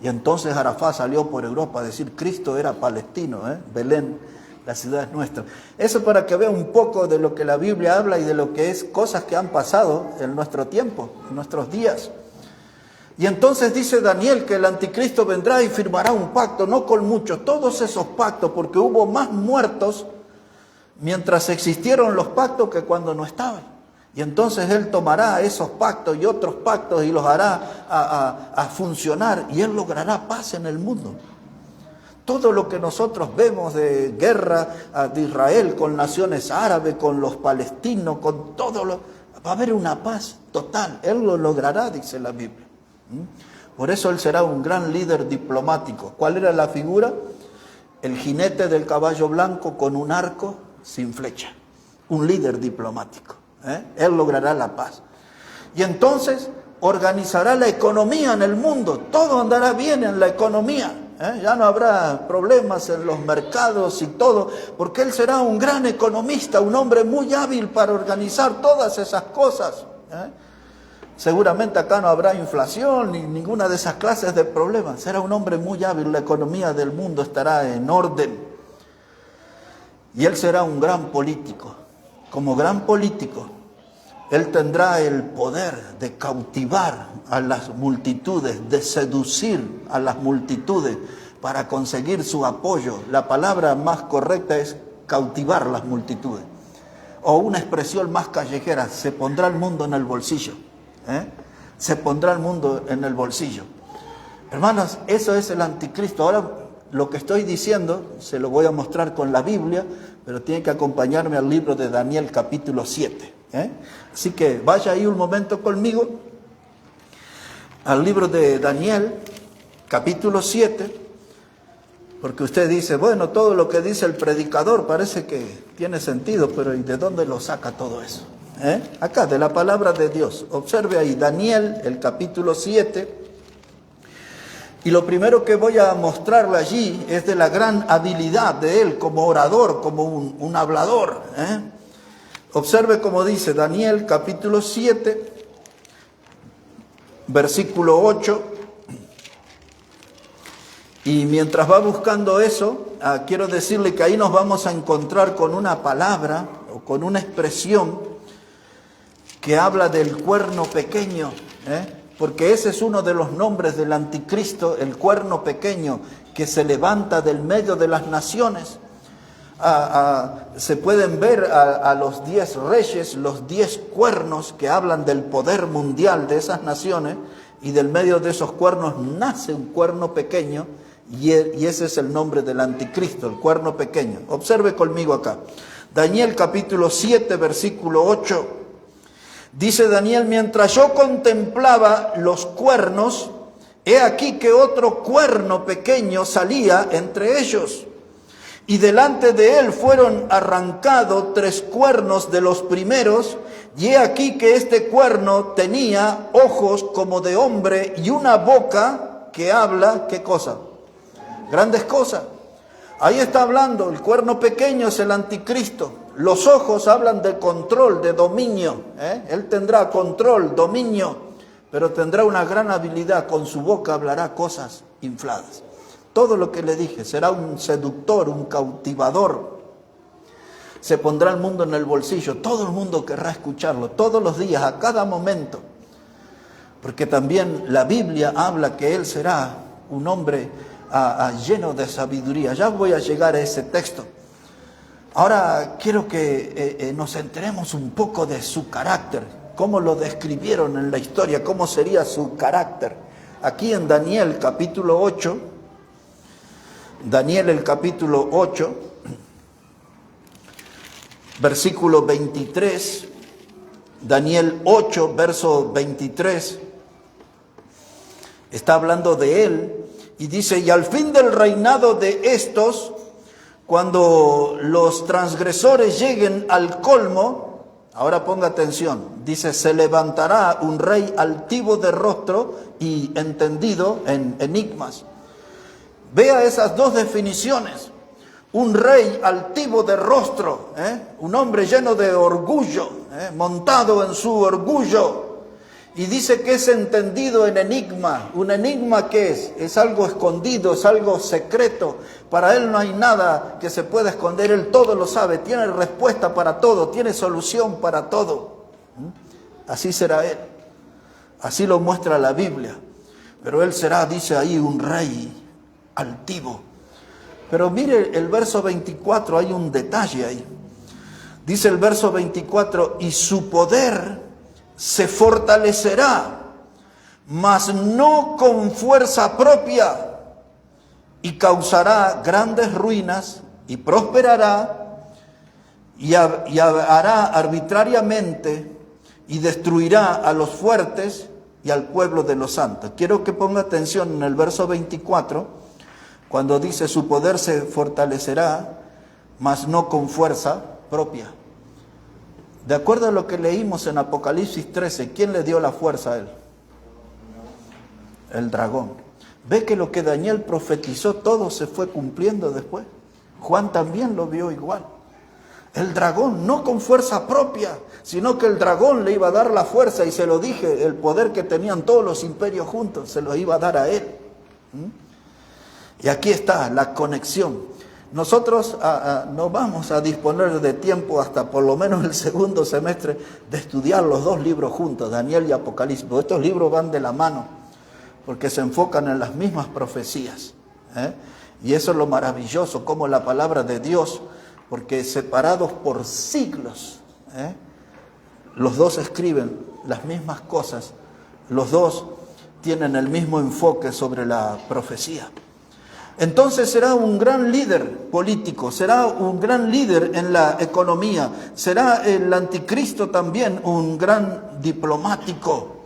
Y entonces Arafat salió por Europa a decir: Cristo era palestino, Belén, la ciudad es nuestra. Eso para que vea un poco de lo que la Biblia habla y de lo que es cosas que han pasado en nuestro tiempo, en nuestros días. Y entonces dice Daniel que el anticristo vendrá y firmará un pacto, no con muchos, todos esos pactos, porque hubo más muertos mientras existieron los pactos que cuando no estaban. Y entonces él tomará esos pactos y otros pactos y los hará a funcionar, y él logrará paz en el mundo. Todo lo que nosotros vemos de guerra de Israel con naciones árabes, con los palestinos, con todo va a haber una paz total. Él lo logrará, dice la Biblia. Por eso él será un gran líder diplomático. ¿Cuál era la figura? El jinete del caballo blanco con un arco sin flecha. Un líder diplomático. Él logrará la paz. Y entonces organizará la economía en el mundo. Todo andará bien en la economía. Ya no habrá problemas en los mercados y todo, porque él será un gran economista, un hombre muy hábil para organizar todas esas cosas. Seguramente acá no habrá inflación ni ninguna de esas clases de problemas. Será un hombre muy hábil, la economía del mundo estará en orden. Y él será un gran político. Como gran político, él tendrá el poder de cautivar a las multitudes, de seducir a las multitudes para conseguir su apoyo. La palabra más correcta es cautivar las multitudes. O una expresión más callejera, se pondrá el mundo en el bolsillo. Se pondrá el mundo en el bolsillo. Hermanos, eso es el anticristo. Ahora lo que estoy diciendo se lo voy a mostrar con la Biblia, pero tiene que acompañarme al libro de Daniel capítulo 7. Así que vaya ahí un momento conmigo al libro de Daniel capítulo 7, porque usted dice, bueno, todo lo que dice el predicador parece que tiene sentido, pero ¿y de dónde lo saca todo eso? Acá, de la palabra de Dios. Observe ahí, Daniel, el capítulo 7. Y lo primero que voy a mostrarle allí es de la gran habilidad de él como orador, como un hablador. Observe cómo dice Daniel, capítulo 7, versículo 8. Y mientras va buscando eso, quiero decirle que ahí nos vamos a encontrar con una palabra o con una expresión que habla del cuerno pequeño, porque ese es uno de los nombres del anticristo, el cuerno pequeño que se levanta del medio de las naciones. Se pueden ver a los 10 reyes, los 10 cuernos que hablan del poder mundial de esas naciones, y del medio de esos cuernos nace un cuerno pequeño, y ese es el nombre del anticristo, el cuerno pequeño. Observe conmigo acá. Daniel capítulo 7, versículo 8. Dice Daniel, mientras yo contemplaba los cuernos, he aquí que otro cuerno pequeño salía entre ellos. Y delante de él fueron arrancados 3 cuernos de los primeros, y he aquí que este cuerno tenía ojos como de hombre y una boca que habla, ¿qué cosa? Grandes cosas. Ahí está hablando, el cuerno pequeño es el anticristo. Los ojos hablan de control, de dominio. Él tendrá control, dominio, pero tendrá una gran habilidad. Con su boca hablará cosas infladas. Todo lo que le dije, será un seductor, un cautivador. Se pondrá el mundo en el bolsillo. Todo el mundo querrá escucharlo, todos los días, a cada momento. Porque también la Biblia habla que él será un hombre lleno de sabiduría. Ya voy a llegar a ese texto. Ahora quiero que nos enteremos un poco de su carácter, cómo lo describieron en la historia, cómo sería su carácter. Aquí en Daniel capítulo 8, Daniel el capítulo 8, versículo 23, Daniel 8, verso 23, está hablando de él. Y dice, y al fin del reinado de estos, cuando los transgresores lleguen al colmo, ahora ponga atención, dice, se levantará un rey altivo de rostro y entendido en enigmas. Vea esas dos definiciones. Un rey altivo de rostro, un hombre lleno de orgullo, montado en su orgullo. Y dice que es entendido en enigma. ¿Un enigma qué es? Es algo escondido, es algo secreto. Para él no hay nada que se pueda esconder. Él todo lo sabe, tiene respuesta para todo, tiene solución para todo. Así será él. Así lo muestra la Biblia. Pero él será, dice ahí, un rey altivo. Pero mire el verso 24, hay un detalle ahí. Dice el verso 24, y su poder se fortalecerá, mas no con fuerza propia, y causará grandes ruinas, y prosperará, y hará arbitrariamente, y destruirá a los fuertes y al pueblo de los santos. Quiero que ponga atención en el verso 24, cuando dice su poder se fortalecerá, mas no con fuerza propia. De acuerdo a lo que leímos en Apocalipsis 13, ¿quién le dio la fuerza a él? El dragón. ¿Ve que lo que Daniel profetizó todo se fue cumpliendo después? Juan también lo vio igual. El dragón, no con fuerza propia, sino que el dragón le iba a dar la fuerza, y se lo dije, el poder que tenían todos los imperios juntos, se lo iba a dar a él. Y aquí está la conexión. Nosotros no vamos a disponer de tiempo hasta por lo menos el segundo semestre de estudiar los dos libros juntos, Daniel y Apocalipsis. Estos libros van de la mano porque se enfocan en las mismas profecías. Y eso es lo maravilloso, como la palabra de Dios porque separados por siglos, los dos escriben las mismas cosas, los dos tienen el mismo enfoque sobre la profecía. Entonces será un gran líder político, será un gran líder en la economía, será el anticristo también un gran diplomático.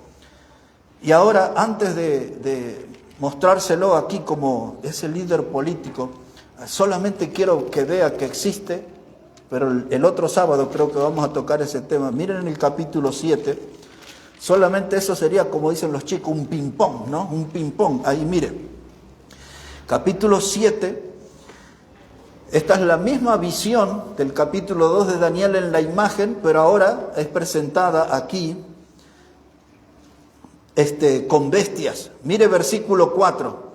Y ahora, antes de mostrárselo aquí como ese líder político, solamente quiero que vea que existe, pero el otro sábado creo que vamos a tocar ese tema. Miren en el capítulo 7, solamente eso sería, como dicen los chicos, un ping-pong, ¿no? Un ping-pong, ahí miren. Capítulo 7, esta es la misma visión del capítulo 2 de Daniel en la imagen, pero ahora es presentada aquí con bestias. Mire versículo 4.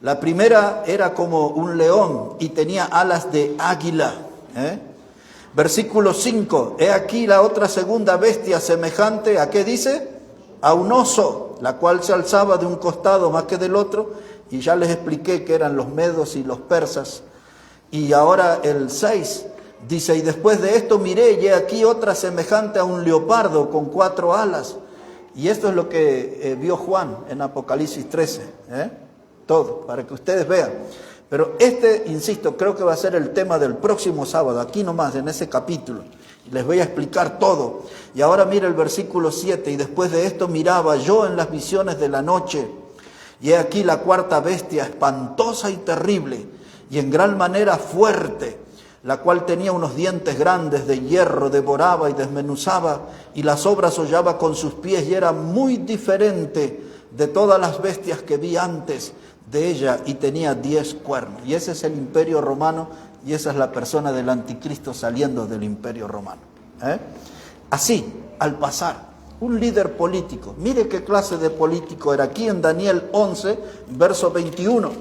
La primera era como un león y tenía alas de águila. Versículo 5. He aquí la otra segunda bestia semejante, ¿a qué dice? A un oso, la cual se alzaba de un costado más que del otro. Y ya les expliqué que eran los medos y los persas. Y ahora el 6 dice, y después de esto miré, y he aquí otra semejante a un leopardo con 4 alas. Y esto es lo que vio Juan en Apocalipsis 13. Todo, para que ustedes vean. Pero insisto, creo que va a ser el tema del próximo sábado, aquí nomás, en ese capítulo. Y les voy a explicar todo. Y ahora mira el versículo 7, y después de esto miraba yo en las visiones de la noche, y he aquí la cuarta bestia, espantosa y terrible, y en gran manera fuerte, la cual tenía unos dientes grandes de hierro, devoraba y desmenuzaba, y las obras hollaba con sus pies, y era muy diferente de todas las bestias que vi antes de ella, y tenía 10 cuernos. Y ese es el imperio romano, y esa es la persona del anticristo saliendo del imperio romano. Así, al pasar. Un líder político. Mire qué clase de político era. Aquí en Daniel 11, verso 21.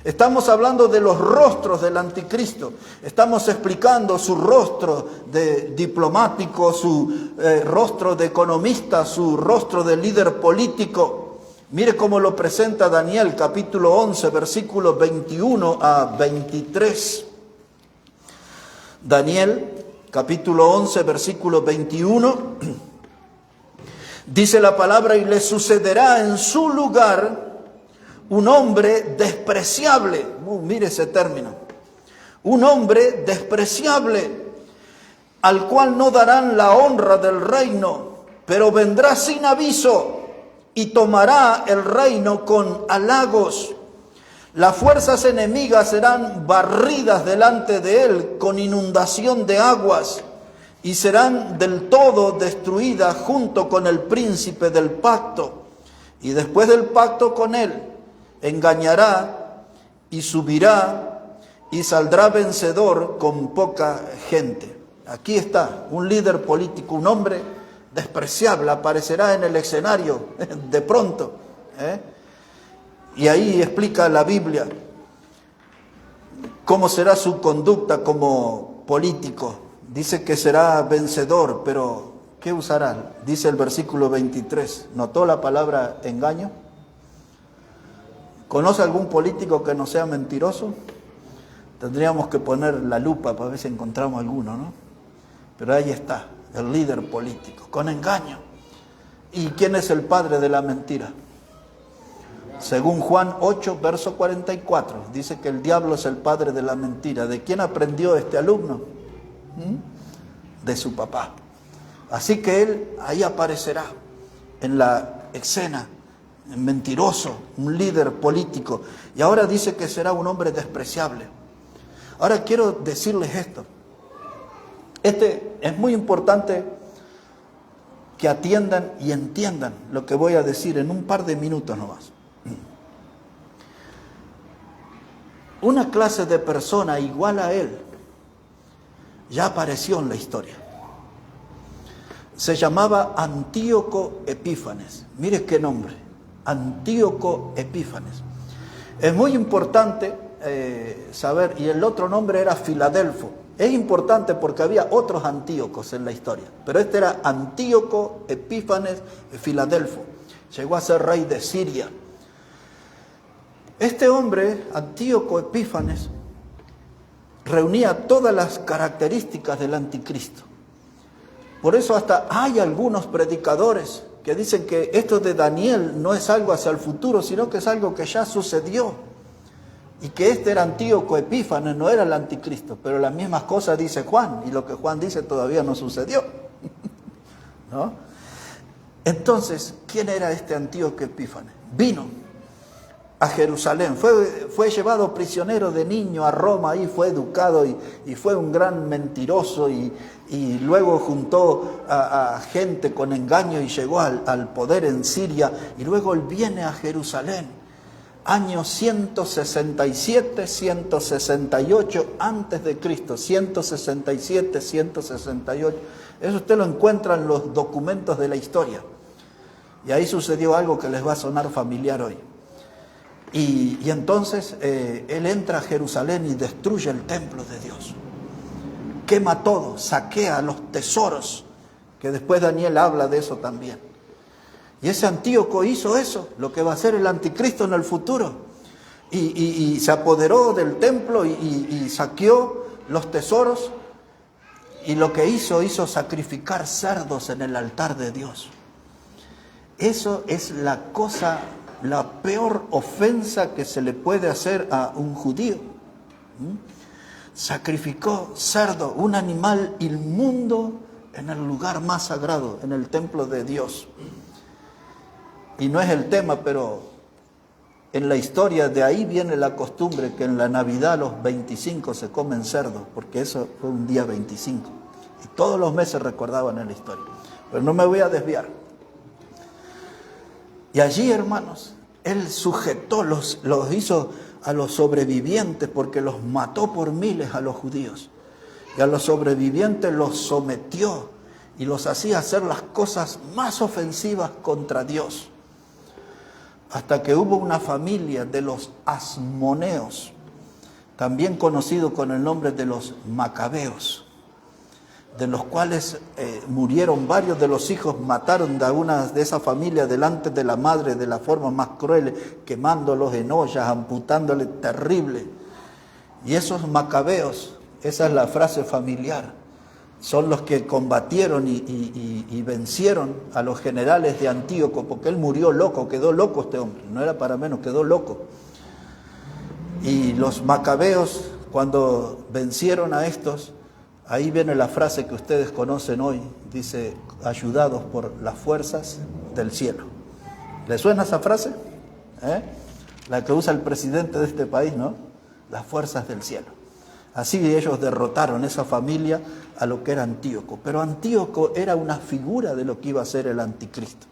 Estamos hablando de los rostros del anticristo. Estamos explicando su rostro de diplomático, su rostro de economista, su rostro de líder político. Mire cómo lo presenta Daniel, capítulo 11, versículos 21 a 23. Daniel, capítulo 11, versículo 21. Dice la palabra, y le sucederá en su lugar un hombre despreciable. Mire ese término. Un hombre despreciable, al cual no darán la honra del reino, pero vendrá sin aviso y tomará el reino con halagos. Las fuerzas enemigas serán barridas delante de él con inundación de aguas, y serán del todo destruidas junto con el príncipe del pacto. Y después del pacto con él, engañará y subirá y saldrá vencedor con poca gente. Aquí está, un líder político, un hombre despreciable, aparecerá en el escenario de pronto. Y ahí explica la Biblia cómo será su conducta como político. Dice que será vencedor, pero ¿qué usará? Dice el versículo 23. ¿Notó la palabra engaño? ¿Conoce algún político que no sea mentiroso? Tendríamos que poner la lupa para ver si encontramos alguno, ¿no? Pero ahí está, el líder político, con engaño. ¿Y quién es el padre de la mentira? Según Juan 8, verso 44, dice que el diablo es el padre de la mentira. ¿De quién aprendió este alumno? De su papá. Así que él ahí aparecerá en la escena, mentiroso, un líder político. Y ahora dice que será un hombre despreciable. Ahora quiero decirles esto. Es muy importante que atiendan y entiendan lo que voy a decir en un par de minutos nomás. Una clase de persona igual a él ya apareció en la historia. Se llamaba Antíoco Epífanes. Mire qué nombre, Antíoco Epífanes. Es muy importante saber, y el otro nombre era Filadelfo. Es importante porque había otros Antíocos en la historia, pero este era Antíoco Epífanes Filadelfo. Llegó a ser rey de Siria. Este hombre, Antíoco Epífanes, reunía todas las características del anticristo. Por eso hasta hay algunos predicadores que dicen que esto de Daniel no es algo hacia el futuro, sino que es algo que ya sucedió. Y que este era Antíoco Epífanes, no era el anticristo. Pero las mismas cosas dice Juan, y lo que Juan dice todavía no sucedió. ¿No? Entonces, ¿quién era este Antíoco Epífanes? Vino a Jerusalén, fue llevado prisionero de niño a Roma, ahí fue educado y fue un gran mentiroso y luego juntó a gente con engaño y llegó al poder en Siria, y luego él viene a Jerusalén, año 167, 168 antes de Cristo, 167, 168, eso usted lo encuentra en los documentos de la historia, y ahí sucedió algo que les va a sonar familiar hoy. Y entonces él entra a Jerusalén y destruye el templo de Dios. Quema todo, saquea los tesoros, que después Daniel habla de eso también. Y ese Antíoco hizo eso, lo que va a ser el anticristo en el futuro. Y se apoderó del templo y saqueó los tesoros. Y lo que hizo sacrificar cerdos en el altar de Dios. Eso es la peor ofensa que se le puede hacer a un judío. Sacrificó cerdo, un animal inmundo, en el lugar más sagrado, en el templo de Dios. Y no es el tema, pero en la historia de ahí viene la costumbre que en la Navidad los 25 se comen cerdo, porque eso fue un día 25. Y todos los meses recordaban en la historia. Pero no me voy a desviar. Y allí, hermanos, él sujetó, los hizo a los sobrevivientes, porque los mató por miles a los judíos. Y a los sobrevivientes los sometió y los hacía hacer las cosas más ofensivas contra Dios. Hasta que hubo una familia de los asmoneos, también conocido con el nombre de los macabeos, de los cuales murieron varios de los hijos, mataron a una de esa familia delante de la madre de la forma más cruel, quemándolos en ollas, amputándole terrible. Y esos macabeos, esa es la frase familiar, son los que combatieron y vencieron a los generales de Antíoco, porque él murió loco, quedó loco este hombre, no era para menos, quedó loco. Y los macabeos, cuando vencieron a estos, ahí viene la frase que ustedes conocen hoy, dice, ayudados por las fuerzas del cielo. ¿Le suena esa frase? La que usa el presidente de este país, ¿no? Las fuerzas del cielo. Así ellos derrotaron esa familia a lo que era Antíoco. Pero Antíoco era una figura de lo que iba a ser el anticristo.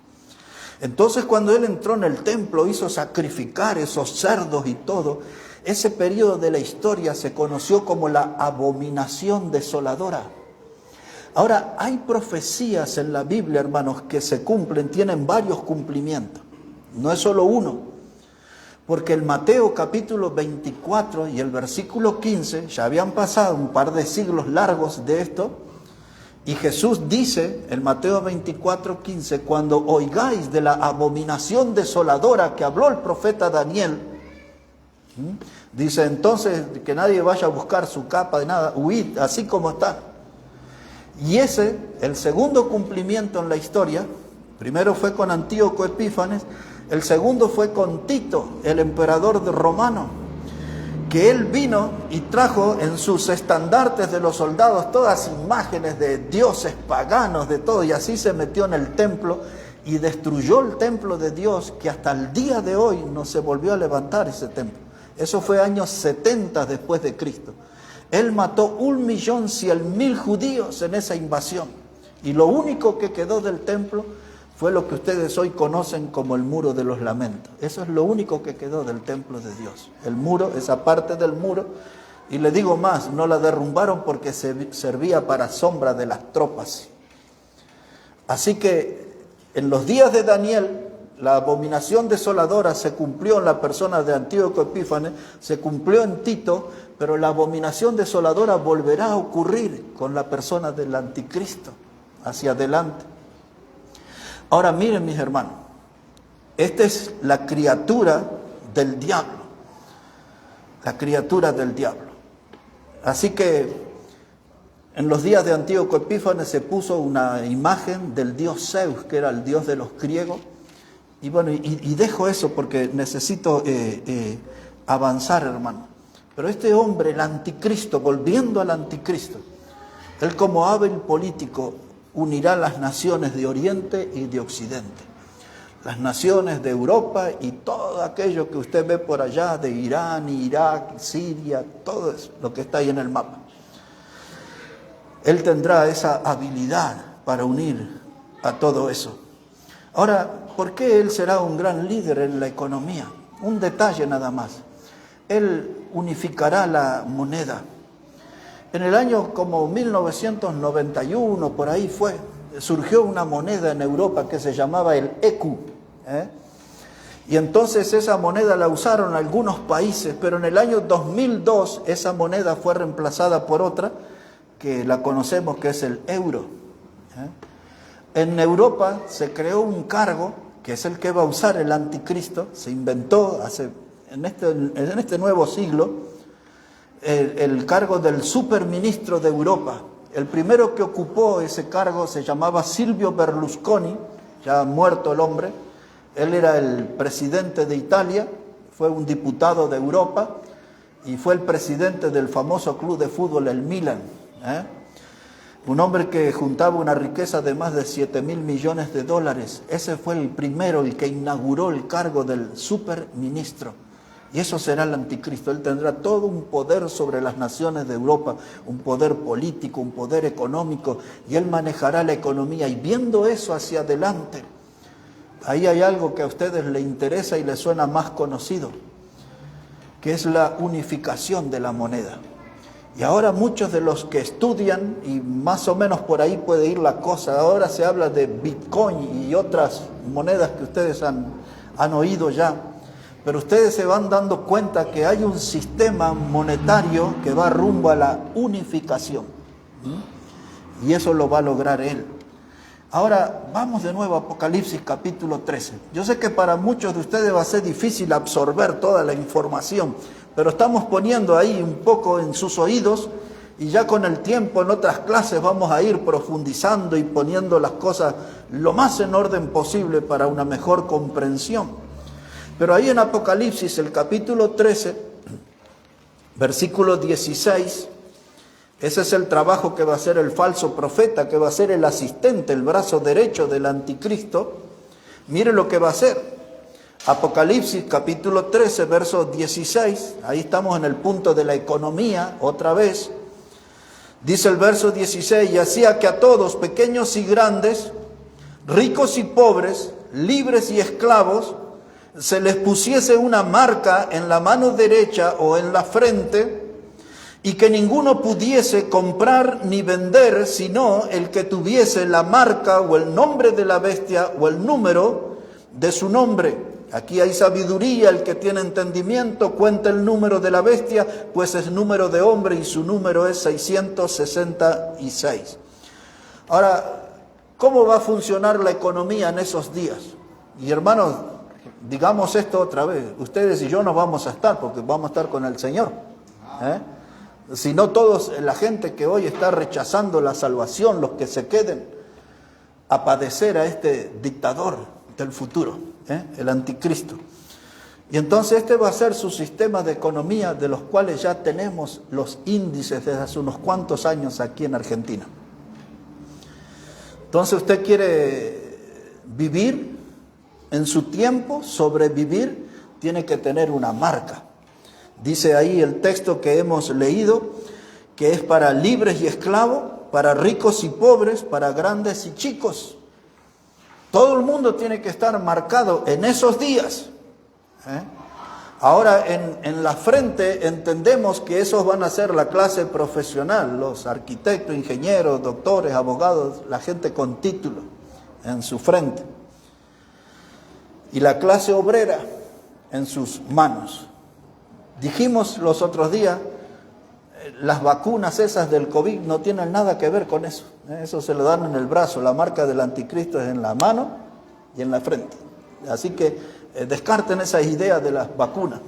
Entonces, cuando él entró en el templo, hizo sacrificar esos cerdos y todo. Ese periodo de la historia se conoció como la abominación desoladora. Ahora, hay profecías en la Biblia, hermanos, que se cumplen, tienen varios cumplimientos. No es solo uno. Porque el Mateo capítulo 24 y el versículo 15, ya habían pasado un par de siglos largos de esto, y Jesús dice, en Mateo 24, 15, cuando oigáis de la abominación desoladora que habló el profeta Daniel, dice entonces que nadie vaya a buscar su capa de nada, huid así como está. Y ese, el segundo cumplimiento en la historia, primero fue con Antíoco Epífanes, el segundo fue con Tito, el emperador romano, que él vino y trajo en sus estandartes de los soldados todas imágenes de dioses paganos, de todo, y así se metió en el templo y destruyó el templo de Dios, que hasta el día de hoy no se volvió a levantar ese templo. Eso fue años 70 después de Cristo. Él mató 1.100.000 judíos en esa invasión. Y lo único que quedó del templo fue lo que ustedes hoy conocen como el Muro de los Lamentos. Eso es lo único que quedó del templo de Dios. El muro, esa parte del muro. Y le digo más, no la derrumbaron porque servía para sombra de las tropas. Así que en los días de Daniel, la abominación desoladora se cumplió en la persona de Antíoco Epífanes, se cumplió en Tito, pero la abominación desoladora volverá a ocurrir con la persona del anticristo hacia adelante. Ahora miren, mis hermanos, esta es la criatura del diablo, la criatura del diablo. Así que en los días de Antíoco Epífanes se puso una imagen del dios Zeus, que era el dios de los griegos. Y bueno, y dejo eso porque necesito avanzar, hermano. Pero este hombre, el anticristo, volviendo al anticristo, él como hábil político unirá las naciones de Oriente y de Occidente. Las naciones de Europa y todo aquello que usted ve por allá, de Irán, Irak, Siria, todo eso, lo que está ahí en el mapa. Él tendrá esa habilidad para unir a todo eso. Ahora, ¿por qué él será un gran líder en la economía? Un detalle nada más. Él unificará la moneda. En el año como 1991, por ahí surgió una moneda en Europa que se llamaba el ECU. Y entonces esa moneda la usaron algunos países, pero en el año 2002 esa moneda fue reemplazada por otra que la conocemos, que es el euro. En Europa se creó un cargo que es el que va a usar el anticristo. Se inventó en este nuevo siglo el cargo del superministro de Europa. El primero que ocupó ese cargo se llamaba Silvio Berlusconi, ya muerto el hombre. Él era el presidente de Italia, fue un diputado de Europa y fue el presidente del famoso club de fútbol, el Milan. Un hombre que juntaba una riqueza de más de 7.000 millones de dólares. Ese fue el primero, el que inauguró el cargo del superministro. Y eso será el anticristo. Él tendrá todo un poder sobre las naciones de Europa, un poder político, un poder económico, y él manejará la economía. Y viendo eso hacia adelante, ahí hay algo que a ustedes les interesa y les suena más conocido, que es la unificación de la moneda. Y ahora muchos de los que estudian, y más o menos por ahí puede ir la cosa, ahora se habla de Bitcoin y otras monedas que ustedes han oído ya, pero ustedes se van dando cuenta que hay un sistema monetario que va rumbo a la unificación. Y eso lo va a lograr él. Ahora, vamos de nuevo a Apocalipsis capítulo 13. Yo sé que para muchos de ustedes va a ser difícil absorber toda la información, pero estamos poniendo ahí un poco en sus oídos y ya con el tiempo en otras clases vamos a ir profundizando y poniendo las cosas lo más en orden posible para una mejor comprensión. Pero ahí en Apocalipsis, el capítulo 13, versículo 16, ese es el trabajo que va a hacer el falso profeta, que va a ser el asistente, el brazo derecho del anticristo. Mire lo que va a hacer. Apocalipsis capítulo 13, verso 16, ahí estamos en el punto de la economía, otra vez. Dice el verso 16, y hacía que a todos, pequeños y grandes, ricos y pobres, libres y esclavos, se les pusiese una marca en la mano derecha o en la frente, y que ninguno pudiese comprar ni vender, sino el que tuviese la marca o el nombre de la bestia o el número de su nombre. Aquí hay sabiduría, el que tiene entendimiento cuenta el número de la bestia, pues es número de hombre y su número es 666. Ahora, ¿cómo va a funcionar la economía en esos días? Y hermanos, digamos esto otra vez, ustedes y yo no vamos a estar, porque vamos a estar con el Señor. Si no todos, la gente que hoy está rechazando la salvación, los que se queden a padecer a este dictador del futuro, el anticristo. Y entonces este va a ser su sistema de economía, de los cuales ya tenemos los índices desde hace unos cuantos años aquí en Argentina. Entonces usted quiere vivir en su tiempo, sobrevivir, tiene que tener una marca. Dice ahí el texto que hemos leído, que es para libres y esclavos, para ricos y pobres, para grandes y chicos. Todo el mundo tiene que estar marcado en esos días. Ahora en la frente entendemos que esos van a ser la clase profesional, los arquitectos, ingenieros, doctores, abogados, la gente con título en su frente. Y la clase obrera en sus manos. Dijimos los otros días, las vacunas esas del COVID no tienen nada que ver con eso. Eso se lo dan en el brazo, la marca del anticristo es en la mano y en la frente. Así que descarten esas ideas de las vacunas.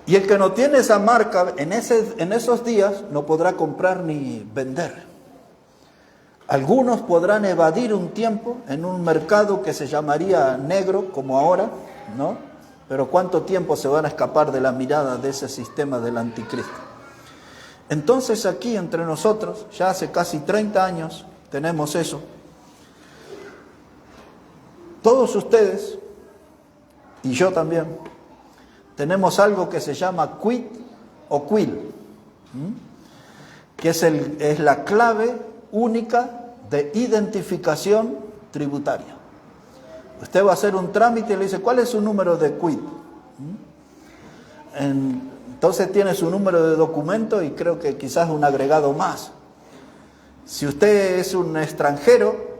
Y el que no tiene esa marca en esos días no podrá comprar ni vender. Algunos podrán evadir un tiempo en un mercado que se llamaría negro, como ahora, ¿no? Pero ¿cuánto tiempo se van a escapar de la mirada de ese sistema del anticristo? Entonces aquí entre nosotros, ya hace casi 30 años, tenemos eso. Todos ustedes, y yo también, tenemos algo que se llama quit o quil, que es la clave única de identificación tributaria. Usted va a hacer un trámite y le dice, ¿cuál es su número de quit? Entonces tiene su número de documento y creo que quizás un agregado más. Si usted es un extranjero,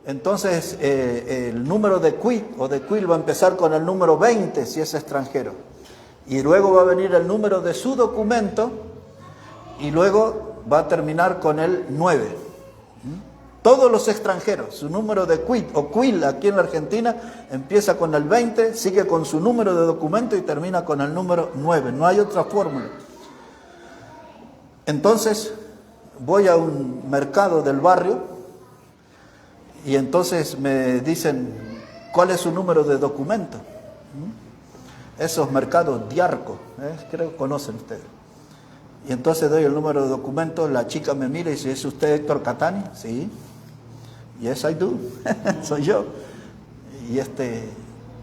entonces el número de quit o de quil va a empezar con el número 20 si es extranjero. Y luego va a venir el número de su documento y luego va a terminar con el 9. Todos los extranjeros, su número de quit o quil aquí en la Argentina empieza con el 20, sigue con su número de documento y termina con el número 9. No hay otra fórmula. Entonces voy a un mercado del barrio y entonces me dicen, ¿cuál es su número de documento? Esos mercados Diarco, creo que conocen ustedes. Y entonces doy el número de documento, la chica me mira y dice, ¿es usted Héctor Catani? Sí. Yes, I do. Soy yo. Y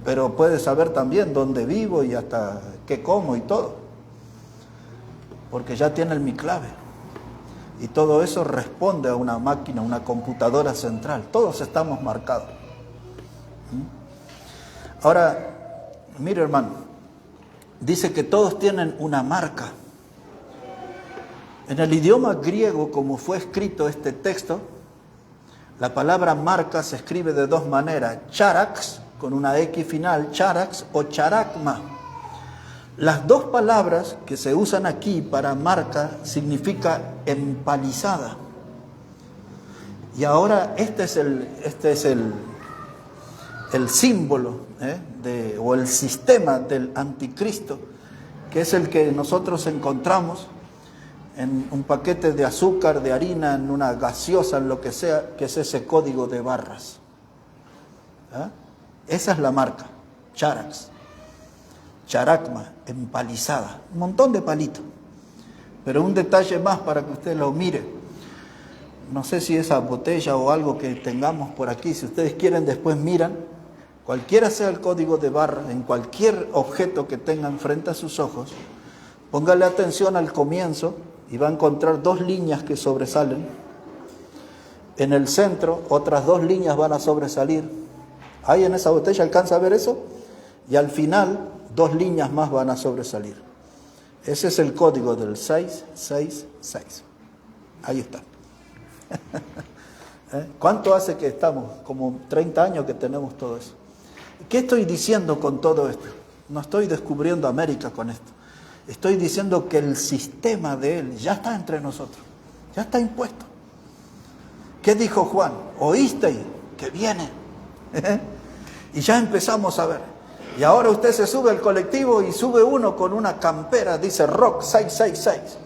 pero puede saber también dónde vivo y hasta qué como y todo. Porque ya tienen mi clave. Y todo eso responde a una máquina, una computadora central. Todos estamos marcados. Ahora, mire hermano, dice que todos tienen una marca. En el idioma griego, como fue escrito este texto, la palabra marca se escribe de dos maneras, charax, con una X final, charax o characma. Las dos palabras que se usan aquí para marca significa empalizada. Y ahora este es el símbolo o el sistema del anticristo, que es el que nosotros encontramos en un paquete de azúcar, de harina, en una gaseosa, en lo que sea, que es ese código de barras. Esa es la marca, charax, characma, empalizada, un montón de palitos. Pero un detalle más para que usted lo mire. No sé si esa botella o algo que tengamos por aquí, si ustedes quieren después miran, cualquiera sea el código de barras, en cualquier objeto que tengan frente a sus ojos, póngale atención al comienzo y va a encontrar dos líneas que sobresalen. En el centro, otras dos líneas van a sobresalir. Ahí en esa botella, ¿alcanza a ver eso? Y al final, dos líneas más van a sobresalir. Ese es el código del 666. Ahí está. ¿Cuánto hace que estamos? Como 30 años que tenemos todo eso. ¿Qué estoy diciendo con todo esto? No estoy descubriendo América con esto. Estoy diciendo que el sistema de Él ya está entre nosotros, ya está impuesto. ¿Qué dijo Juan? ¿Oísteis que viene? Y ya empezamos a ver. Y ahora usted se sube al colectivo y sube uno con una campera, dice Rock 666.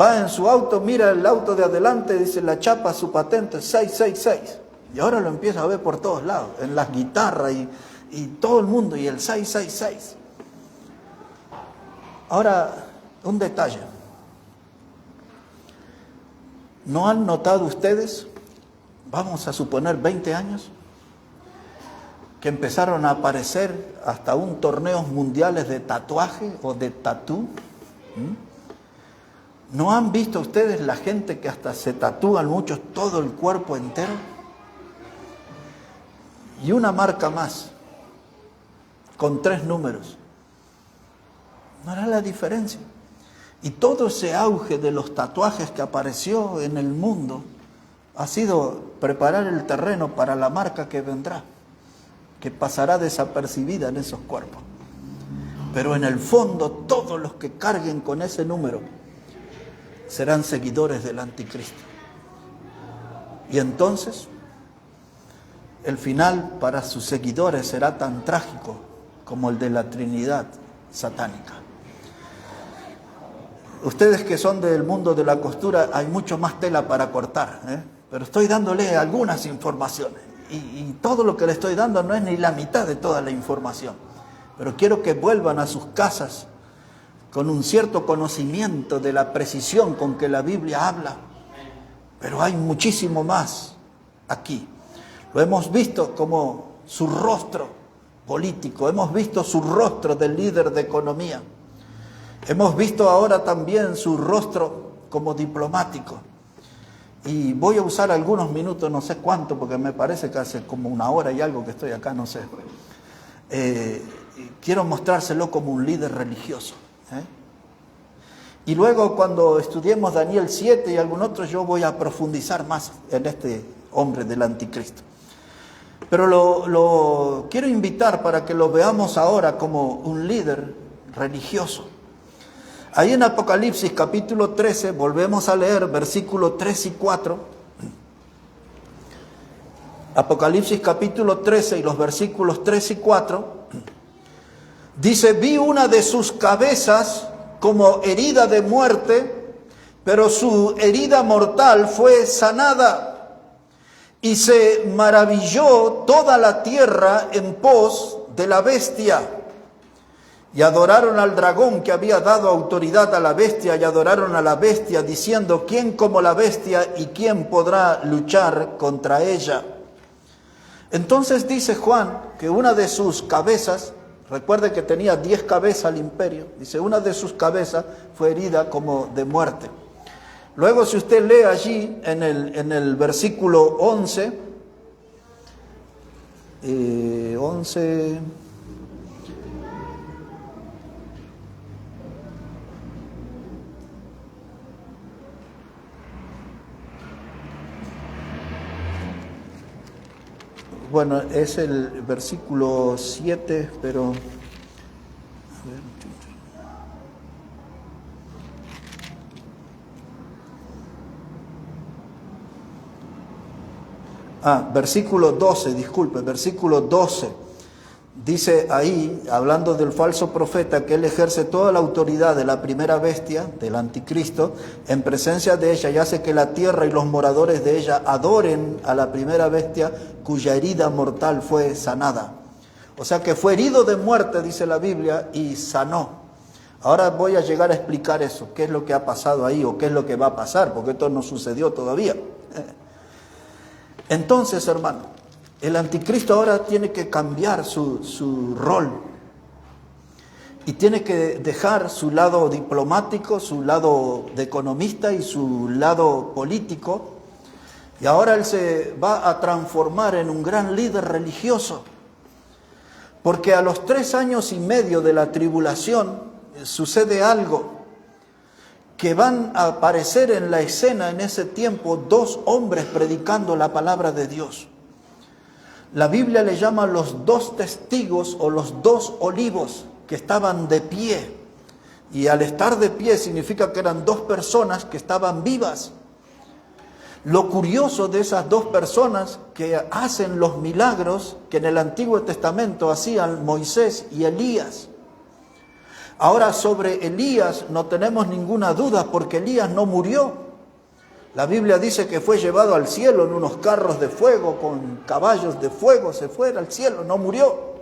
Va en su auto, mira el auto de adelante, dice la chapa, su patente 666. Y ahora lo empieza a ver por todos lados, en las guitarras y todo el mundo, y el 666. Ahora, un detalle. ¿No han notado ustedes, vamos a suponer 20 años, que empezaron a aparecer hasta torneos mundiales de tatuaje o de tatú? ¿No han visto ustedes la gente que hasta se tatúan muchos todo el cuerpo entero? Y una marca más, con 3 números. ¿No hará la diferencia? Y todo ese auge de los tatuajes que apareció en el mundo ha sido preparar el terreno para la marca que vendrá, que pasará desapercibida en esos cuerpos. Pero en el fondo, todos los que carguen con ese número serán seguidores del anticristo. Y entonces, el final para sus seguidores será tan trágico como el de la Trinidad satánica. Ustedes que son del mundo de la costura, hay mucho más tela para cortar, pero estoy dándole algunas informaciones. Y todo lo que le estoy dando no es ni la mitad de toda la información. Pero quiero que vuelvan a sus casas con un cierto conocimiento de la precisión con que la Biblia habla. Pero hay muchísimo más aquí. Lo hemos visto como su rostro político, hemos visto su rostro del líder de economía. Hemos visto ahora también su rostro como diplomático. Y voy a usar algunos minutos, no sé cuánto, porque me parece que hace como una hora y algo que estoy acá, no sé. Quiero mostrárselo como un líder religioso. Y luego cuando estudiemos Daniel 7 y algún otro, yo voy a profundizar más en este hombre del anticristo. Pero lo quiero invitar para que lo veamos ahora como un líder religioso. Ahí en Apocalipsis capítulo 13, volvemos a leer versículos 3 y 4. Apocalipsis capítulo 13 y los versículos 3 y 4. Dice, vi una de sus cabezas como herida de muerte, pero su herida mortal fue sanada. Y se maravilló toda la tierra en pos de la bestia. Y adoraron al dragón que había dado autoridad a la bestia, y adoraron a la bestia, diciendo, ¿quién como la bestia y quién podrá luchar contra ella? Entonces dice Juan que una de sus cabezas, recuerde que tenía 10 cabezas al imperio, dice, una de sus cabezas fue herida como de muerte. Luego si usted lee allí en el versículo 11, bueno, es el versículo 7, pero... versículo 12, disculpe, versículo 12. Dice ahí, hablando del falso profeta, que él ejerce toda la autoridad de la primera bestia, del anticristo, en presencia de ella, y hace que la tierra y los moradores de ella adoren a la primera bestia, cuya herida mortal fue sanada. O sea que fue herido de muerte, dice la Biblia, y sanó. Ahora voy a llegar a explicar eso, qué es lo que ha pasado ahí, o qué es lo que va a pasar, porque esto no sucedió todavía. Entonces, hermano, el anticristo ahora tiene que cambiar su rol y tiene que dejar su lado diplomático, su lado de economista y su lado político, y ahora él se va a transformar en un gran líder religioso, porque a los 3 años y medio de la tribulación sucede algo, que van a aparecer en la escena en ese tiempo 2 hombres predicando la palabra de Dios. La Biblia le llama los 2 testigos o los 2 olivos que estaban de pie. Y al estar de pie significa que eran 2 personas que estaban vivas. Lo curioso de esas 2 personas que hacen los milagros que en el Antiguo Testamento hacían Moisés y Elías. Ahora sobre Elías no tenemos ninguna duda porque Elías no murió. La Biblia dice que fue llevado al cielo en unos carros de fuego, con caballos de fuego, se fue al cielo, no murió.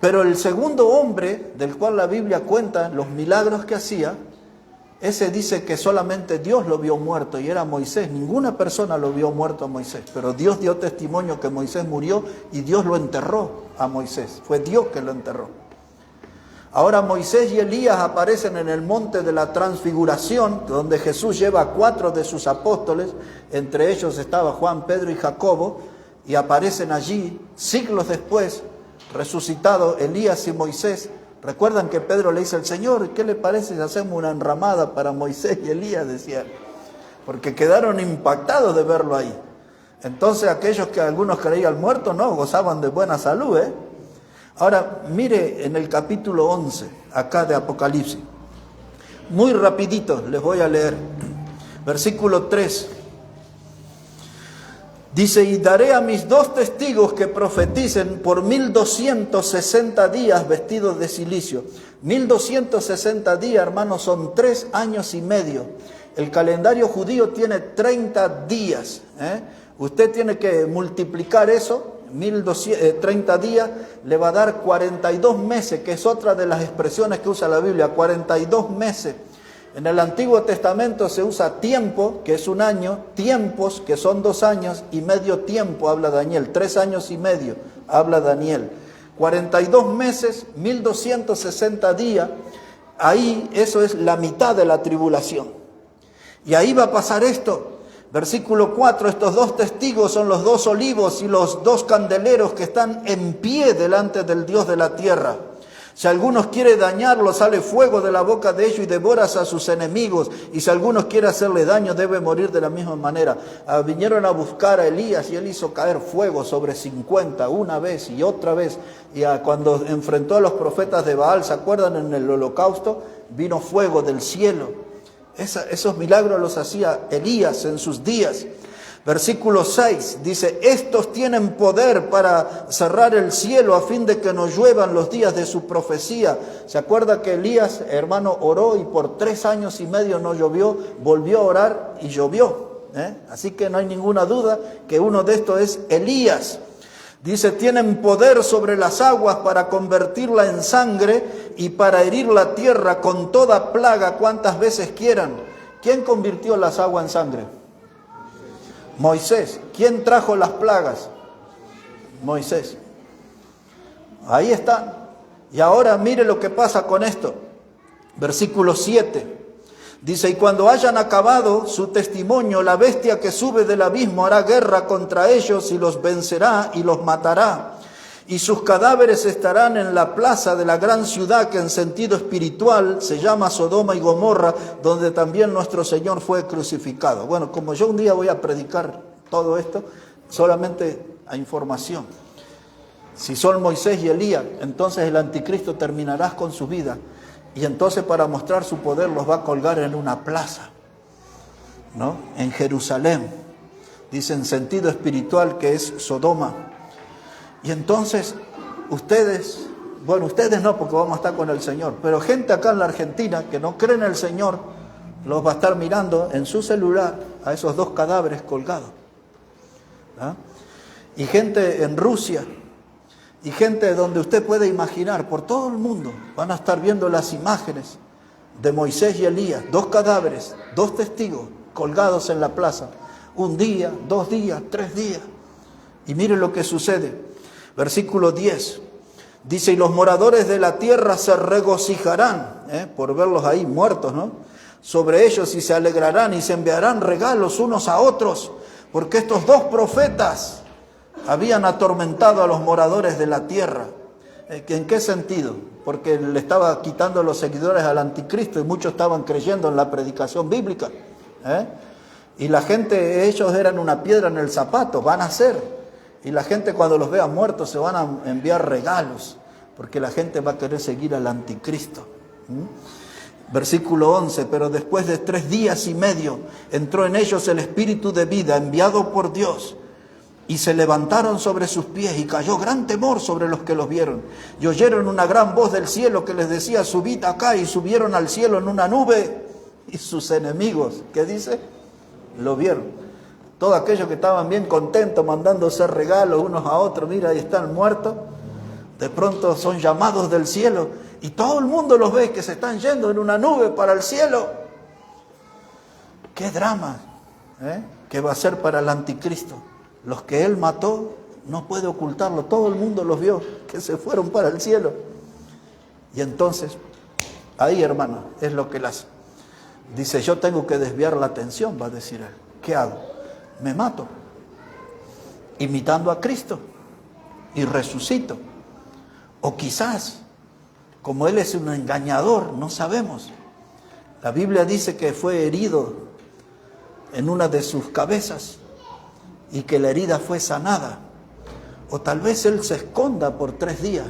Pero el segundo hombre, del cual la Biblia cuenta los milagros que hacía, ese dice que solamente Dios lo vio muerto y era Moisés. Ninguna persona lo vio muerto a Moisés, pero Dios dio testimonio que Moisés murió y Dios lo enterró a Moisés. Fue Dios que lo enterró. Ahora Moisés y Elías aparecen en el monte de la transfiguración, donde Jesús lleva a 4 de sus apóstoles, entre ellos estaba Juan, Pedro y Jacobo, y aparecen allí, siglos después, resucitados Elías y Moisés. Recuerdan que Pedro le dice al Señor, ¿qué le parece si hacemos una enramada para Moisés y Elías? Decía, porque quedaron impactados de verlo ahí. Entonces aquellos que algunos creían muertos, no, gozaban de buena salud, Ahora, mire en el capítulo 11, acá de Apocalipsis. Muy rapidito les voy a leer. Versículo 3. Dice, y daré a mis 2 testigos que profeticen por 1260 días vestidos de cilicio. 1260 días, hermanos, son 3 años y medio. El calendario judío tiene 30 días. Usted tiene que multiplicar eso. 30 días le va a dar 42 meses, que es otra de las expresiones que usa la Biblia, 42 meses. En el Antiguo Testamento se usa tiempo, que es 1 año, tiempos, que son 2 años, y medio tiempo, habla Daniel, 3 años y medio, habla Daniel. 42 meses, 1260 días, ahí eso es la mitad de la tribulación. Y ahí va a pasar esto. Versículo 4, estos 2 testigos son los 2 olivos y los 2 candeleros que están en pie delante del Dios de la tierra. Si algunos quiere dañarlos, sale fuego de la boca de ellos y devoras a sus enemigos. Y si algunos quiere hacerle daño, debe morir de la misma manera. Vinieron a buscar a Elías y él hizo caer fuego sobre 50 una vez y otra vez. Y cuando enfrentó a los profetas de Baal, ¿se acuerdan? En el holocausto, vino fuego del cielo. Esos milagros los hacía Elías en sus días. Versículo 6 dice, estos tienen poder para cerrar el cielo a fin de que no lluevan los días de su profecía. ¿Se acuerda que Elías, hermano, oró y por 3 años y medio no llovió? Volvió a orar y llovió. Así que no hay ninguna duda que uno de estos es Elías. Dice, tienen poder sobre las aguas para convertirla en sangre y para herir la tierra con toda plaga cuantas veces quieran. ¿Quién convirtió las aguas en sangre? Moisés. ¿Quién trajo las plagas? Moisés. Ahí está. Y ahora mire lo que pasa con esto. Versículo 7. Dice, y cuando hayan acabado su testimonio, la bestia que sube del abismo hará guerra contra ellos y los vencerá y los matará. Y sus cadáveres estarán en la plaza de la gran ciudad que en sentido espiritual se llama Sodoma y Gomorra, donde también nuestro Señor fue crucificado. Bueno, como yo un día voy a predicar todo esto, solamente a información. Si son Moisés y Elías, entonces el anticristo terminará con su vida. Y entonces para mostrar su poder los va a colgar en una plaza, ¿no? En Jerusalén. Dice en sentido espiritual que es Sodoma. Y entonces ustedes, bueno, ustedes no, porque vamos a estar con el Señor, pero gente acá en la Argentina que no cree en el Señor, los va a estar mirando en su celular a esos 2 cadáveres colgados. Y gente en Rusia, y gente donde usted puede imaginar, por todo el mundo, van a estar viendo las imágenes de Moisés y Elías, 2 cadáveres, 2 testigos colgados en la plaza, 1 día, 2 días, 3 días. Y miren lo que sucede. Versículo 10, dice, y los moradores de la tierra se regocijarán, por verlos ahí muertos, ¿no? Sobre ellos y se alegrarán y se enviarán regalos unos a otros, porque estos 2 profetas habían atormentado a los moradores de la tierra. ¿En qué sentido? Porque le estaba quitando los seguidores al anticristo y muchos estaban creyendo en la predicación bíblica. Y la gente, ellos eran una piedra en el zapato, van a ser. Y la gente cuando los vea muertos se van a enviar regalos, porque la gente va a querer seguir al anticristo. Versículo 11, pero después de 3 días y medio entró en ellos el espíritu de vida enviado por Dios, y se levantaron sobre sus pies y cayó gran temor sobre los que los vieron. Y oyeron una gran voz del cielo que les decía, subid acá, y subieron al cielo en una nube, y sus enemigos, ¿qué dice? Lo vieron. Todos aquellos que estaban bien contentos mandándose regalos unos a otros, mira, ahí están muertos, de pronto son llamados del cielo y todo el mundo los ve que se están yendo en una nube para el cielo. ¡Qué drama! Que va a ser para el anticristo. Los que él mató, no puede ocultarlo, todo el mundo los vio, que se fueron para el cielo. Y entonces, ahí hermano, es lo que él hace. Dice, yo tengo que desviar la atención, va a decir él. ¿Qué hago? Me mato, imitando a Cristo, y resucito. O quizás, como él es un engañador, no sabemos. La Biblia dice que fue herido en una de sus cabezas y que la herida fue sanada. O tal vez él se esconda por 3 días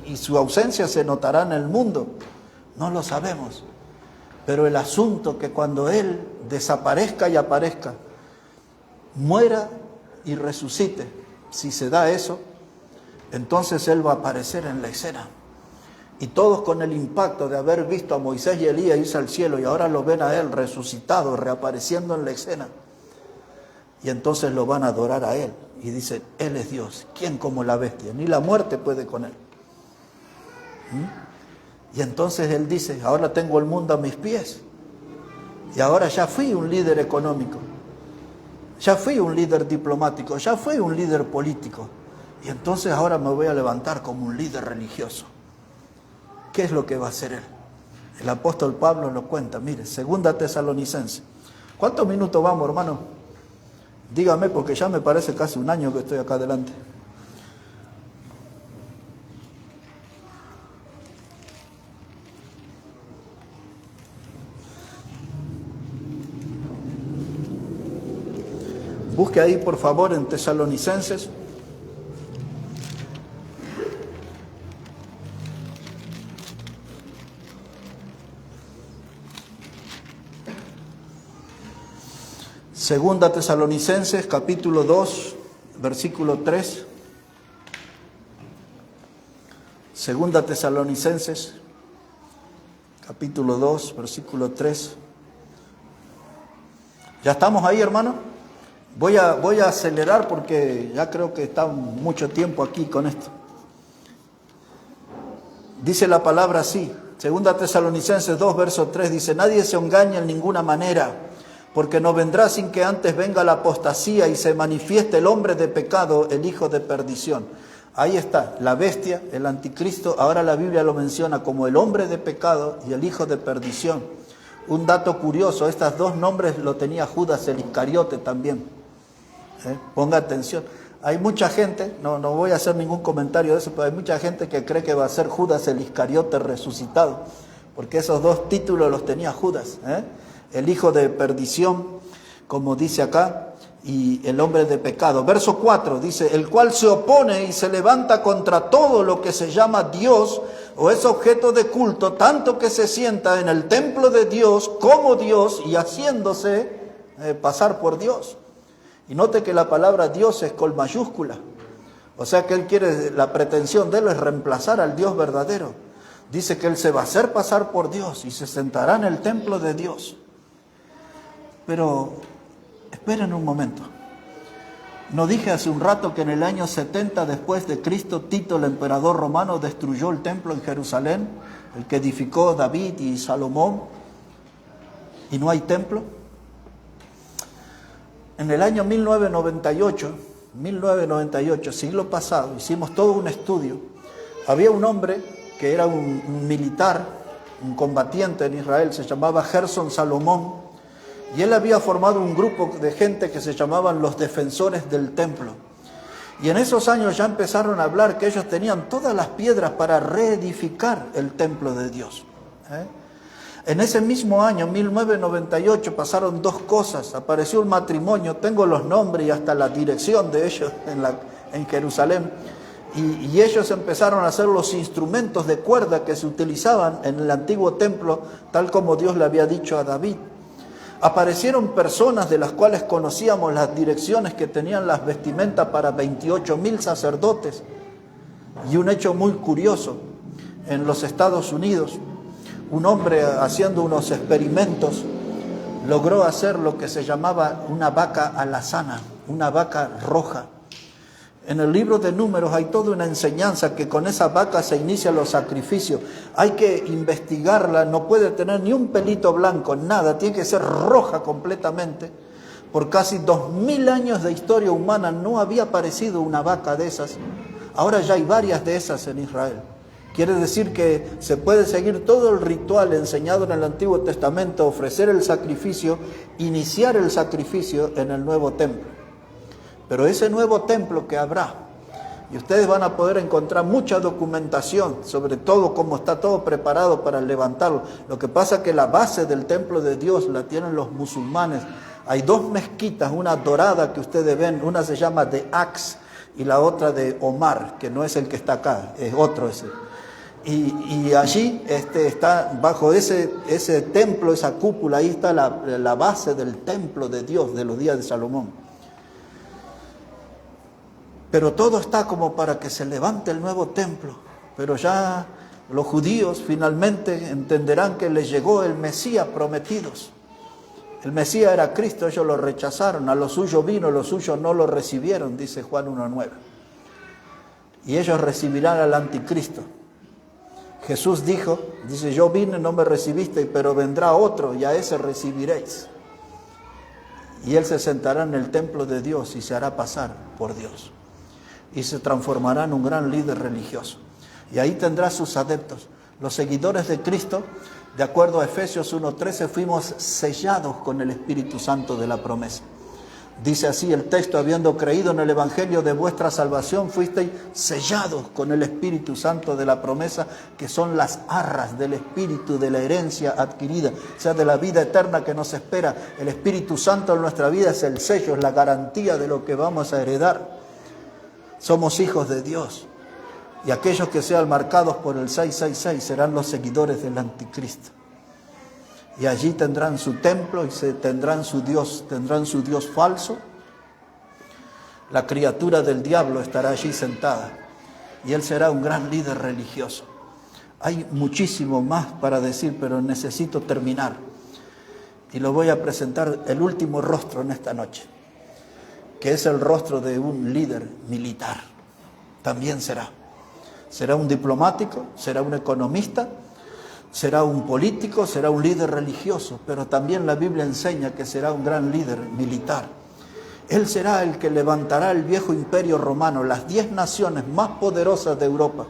y su ausencia se notará en el mundo. No lo sabemos. Pero el asunto que cuando él desaparezca y aparezca, muera y resucite, si se da eso, entonces Él va a aparecer en la escena. Y todos con el impacto de haber visto a Moisés y Elías irse al cielo y ahora lo ven a Él resucitado, reapareciendo en la escena. Y entonces lo van a adorar a Él. Y dicen, Él es Dios. ¿Quién como la bestia? Ni la muerte puede con Él. Y entonces Él dice, ahora tengo el mundo a mis pies. Y ahora ya fui un líder económico. Ya fui un líder diplomático. Ya fui un líder político. Y entonces ahora me voy a levantar como un líder religioso. ¿Qué es lo que va a hacer Él? El apóstol Pablo lo cuenta. Mire, 2 Tesalonicenses. ¿Cuántos minutos vamos, hermano? Dígame, porque ya me parece casi un año que estoy acá adelante. Busque ahí, por favor, en Tesalonicenses. Segunda Tesalonicenses, capítulo 2, versículo 3. Segunda Tesalonicenses, capítulo 2, versículo 3. ¿Ya estamos ahí, hermano? Voy a acelerar porque ya creo que está mucho tiempo aquí con esto. Dice la palabra así, Segunda Tesalonicenses 2, verso 3, dice, nadie se engaña en ninguna manera, porque no vendrá sin que antes venga la apostasía y se manifieste el hombre de pecado, el hijo de perdición. Ahí está, la bestia, el anticristo, ahora la Biblia lo menciona como el hombre de pecado y el hijo de perdición. Un dato curioso, estos dos nombres lo tenía Judas el Iscariote también. Ponga atención. Hay mucha gente, no voy a hacer ningún comentario de eso, pero hay mucha gente que cree que va a ser Judas el Iscariote resucitado, porque esos dos títulos los tenía Judas, el hijo de perdición, como dice acá, y el hombre de pecado. Verso 4 dice, el cual se opone y se levanta contra todo lo que se llama Dios o es objeto de culto, tanto que se sienta en el templo de Dios como Dios y haciéndose pasar por Dios. Y note que la palabra Dios es con mayúscula. O sea que Él quiere, la pretensión de Él es reemplazar al Dios verdadero. Dice que Él se va a hacer pasar por Dios y se sentará en el templo de Dios. Pero esperen un momento. ¿No dije hace un rato que en el año 70 después de Cristo, Tito, el emperador romano, destruyó el templo en Jerusalén, el que edificó David y Salomón, y no hay templo? En el año 1998, siglo pasado, hicimos todo un estudio. Había un hombre que era un militar, un combatiente en Israel, se llamaba Gerson Salomón, y él había formado un grupo de gente que se llamaban los defensores del templo. Y en esos años ya empezaron a hablar que ellos tenían todas las piedras para reedificar el templo de Dios. En ese mismo año, 1998, pasaron dos cosas. Apareció un matrimonio, tengo los nombres y hasta la dirección de ellos en Jerusalén. Y ellos empezaron a hacer los instrumentos de cuerda que se utilizaban en el antiguo templo, tal como Dios le había dicho a David. Aparecieron personas de las cuales conocíamos las direcciones que tenían las vestimentas para 28,000 sacerdotes. Y un hecho muy curioso, en los Estados Unidos, un hombre haciendo unos experimentos logró hacer lo que se llamaba una vaca alazana, una vaca roja. En el libro de Números hay toda una enseñanza que con esa vaca se inician los sacrificios. Hay que investigarla, no puede tener ni un pelito blanco, nada, tiene que ser roja completamente. Por casi 2000 años de historia humana no había aparecido una vaca de esas. Ahora ya hay varias de esas en Israel. Quiere decir que se puede seguir todo el ritual enseñado en el Antiguo Testamento, ofrecer el sacrificio, iniciar el sacrificio en el nuevo templo. Pero ese nuevo templo que habrá, y ustedes van a poder encontrar mucha documentación sobre todo cómo está todo preparado para levantarlo. Lo que pasa es que la base del templo de Dios la tienen los musulmanes. Hay dos mezquitas, una dorada que ustedes ven, una se llama de Aqs y la otra de Omar, que no es el que está acá, es otro ese. Y allí está, bajo ese templo, esa cúpula, ahí está la base del templo de Dios de los días de Salomón. Pero todo está como para que se levante el nuevo templo. Pero ya los judíos finalmente entenderán que les llegó el Mesías prometidos. El Mesías era Cristo, ellos lo rechazaron, a los suyos vino, los suyos no lo recibieron, dice Juan 1:9. Y ellos recibirán al anticristo. Jesús dice, yo vine, no me recibisteis, pero vendrá otro y a ese recibiréis. Y él se sentará en el templo de Dios y se hará pasar por Dios. Y se transformará en un gran líder religioso. Y ahí tendrá sus adeptos. Los seguidores de Cristo, de acuerdo a Efesios 1:13, fuimos sellados con el Espíritu Santo de la promesa. Dice así el texto, habiendo creído en el Evangelio de vuestra salvación, fuisteis sellados con el Espíritu Santo de la promesa, que son las arras del Espíritu de la herencia adquirida, o sea, de la vida eterna que nos espera. El Espíritu Santo en nuestra vida es el sello, es la garantía de lo que vamos a heredar. Somos hijos de Dios. Y aquellos que sean marcados por el 666 serán los seguidores del anticristo. Y allí tendrán su templo y tendrán su Dios falso. La criatura del diablo estará allí sentada y él será un gran líder religioso. Hay muchísimo más para decir, pero necesito terminar. Y lo voy a presentar el último rostro en esta noche, que es el rostro de un líder militar. También será. Será un diplomático, será un economista, será un político, será un líder religioso, pero también la Biblia enseña que será un gran líder militar. Él será el que levantará el viejo imperio romano, las 10 naciones más poderosas de Europa.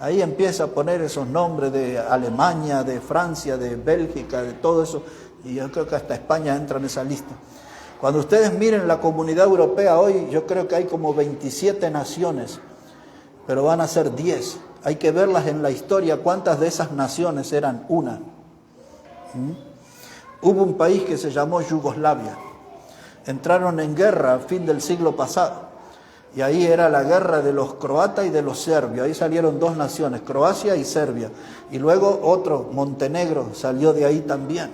Ahí empieza a poner esos nombres de Alemania, de Francia, de Bélgica, de todo eso, y yo creo que hasta España entra en esa lista. Cuando ustedes miren la comunidad europea hoy, yo creo que hay como 27 naciones, pero van a ser 10. Hay que verlas en la historia, cuántas de esas naciones eran una. Hubo un país que se llamó Yugoslavia. Entraron en guerra a fin del siglo pasado. Y ahí era la guerra de los croatas y de los serbios. Ahí salieron 2 naciones, Croacia y Serbia. Y luego otro, Montenegro, salió de ahí también.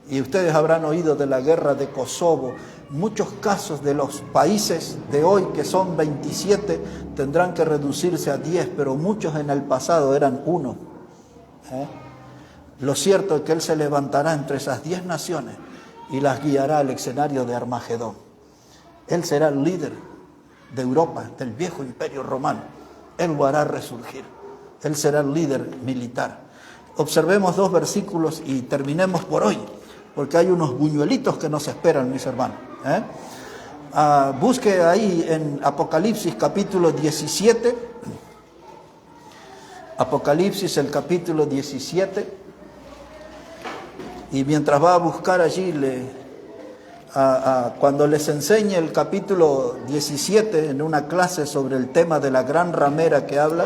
Y ustedes habrán oído de la guerra de Kosovo. Muchos casos de los países de hoy, que son 27, tendrán que reducirse a 10, pero muchos en el pasado eran 1. Lo cierto es que Él se levantará entre esas 10 naciones y las guiará al escenario de Armagedón. Él será el líder de Europa, del viejo imperio romano. Él lo hará resurgir. Él será el líder militar. Observemos 2 versículos y terminemos por hoy, porque hay unos buñuelitos que nos esperan, mis hermanos. Busque ahí en Apocalipsis capítulo 17. Apocalipsis, el capítulo 17. Y mientras va a buscar allí, cuando les enseñe el capítulo 17 en una clase sobre el tema de la gran ramera que habla,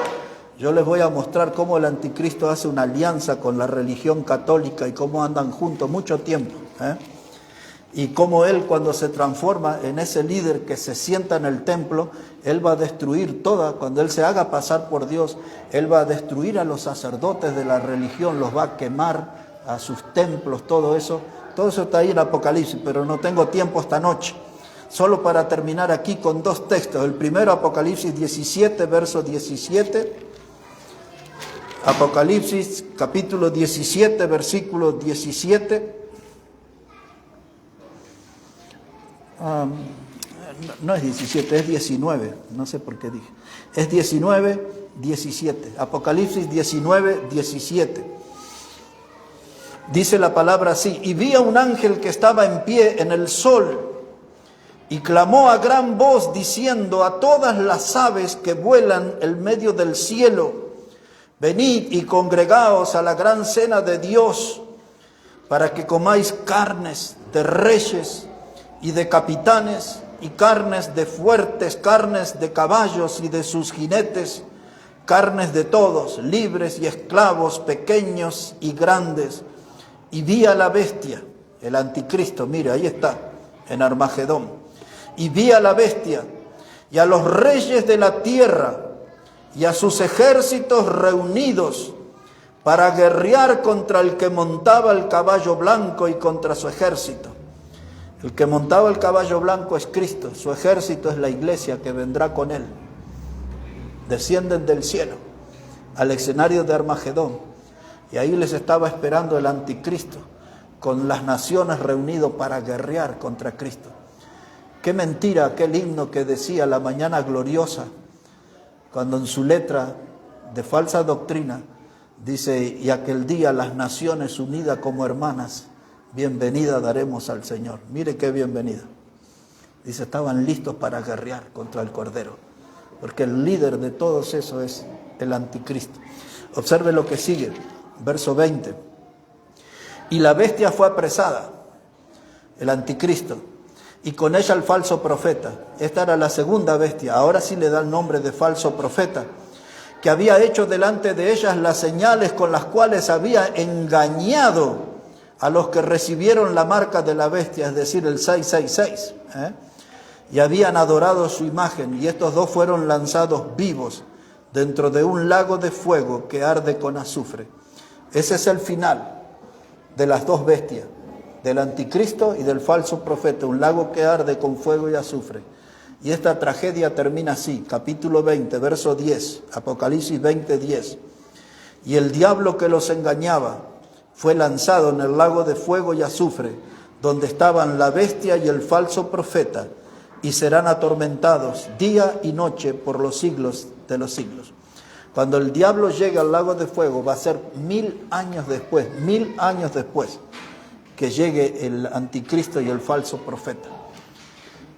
yo les voy a mostrar cómo el anticristo hace una alianza con la religión católica y cómo andan juntos mucho tiempo. Y cómo él, cuando se transforma en ese líder que se sienta en el templo, él va a destruir cuando él se haga pasar por Dios, él va a destruir a los sacerdotes de la religión, los va a quemar a sus templos, todo eso está ahí en Apocalipsis, pero no tengo tiempo esta noche. Solo para terminar aquí con 2 textos. El primero, Apocalipsis 17, verso 17. Apocalipsis, capítulo 17, versículo 17. No es 17, es 19, no sé por qué dije. Es 19, 17. Apocalipsis 19, 17. Dice la palabra así: y vi a un ángel que estaba en pie en el sol, y clamó a gran voz diciendo a todas las aves que vuelan en medio del cielo: venid y congregaos a la gran cena de Dios, para que comáis carnes de reyes y de capitanes, y carnes de fuertes, carnes de caballos y de sus jinetes, carnes de todos, libres y esclavos, pequeños y grandes. Y vi a la bestia, el anticristo, mire, ahí está, en Armagedón. Y vi a la bestia y a los reyes de la tierra y a sus ejércitos reunidos para guerrear contra el que montaba el caballo blanco y contra su ejército. El que montaba el caballo blanco es Cristo, su ejército es la iglesia que vendrá con él. Descienden del cielo al escenario de Armagedón y ahí les estaba esperando el anticristo con las naciones reunidas para guerrear contra Cristo. Qué mentira aquel himno que decía la mañana gloriosa, cuando en su letra de falsa doctrina dice: y aquel día las naciones unidas como hermanas, bienvenida daremos al Señor. Mire qué bienvenida. Dice, estaban listos para guerrear contra el Cordero, porque el líder de todos eso es el anticristo. Observe lo que sigue, verso 20. Y la bestia fue apresada, el anticristo, y con ella el falso profeta. Esta era la segunda bestia, ahora sí le da el nombre de falso profeta, que había hecho delante de ellas las señales con las cuales había engañado a los que recibieron la marca de la bestia, es decir, el 666, y habían adorado su imagen, y estos dos fueron lanzados vivos dentro de un lago de fuego que arde con azufre. Ese es el final de las dos bestias, del anticristo y del falso profeta, un lago que arde con fuego y azufre. Y esta tragedia termina así, capítulo 20, verso 10, Apocalipsis 20, 10. Y el diablo que los engañaba fue lanzado en el lago de fuego y azufre, donde estaban la bestia y el falso profeta, y serán atormentados día y noche por los siglos de los siglos. Cuando el diablo llegue al lago de fuego, va a ser 1000 años después que llegue el anticristo y el falso profeta.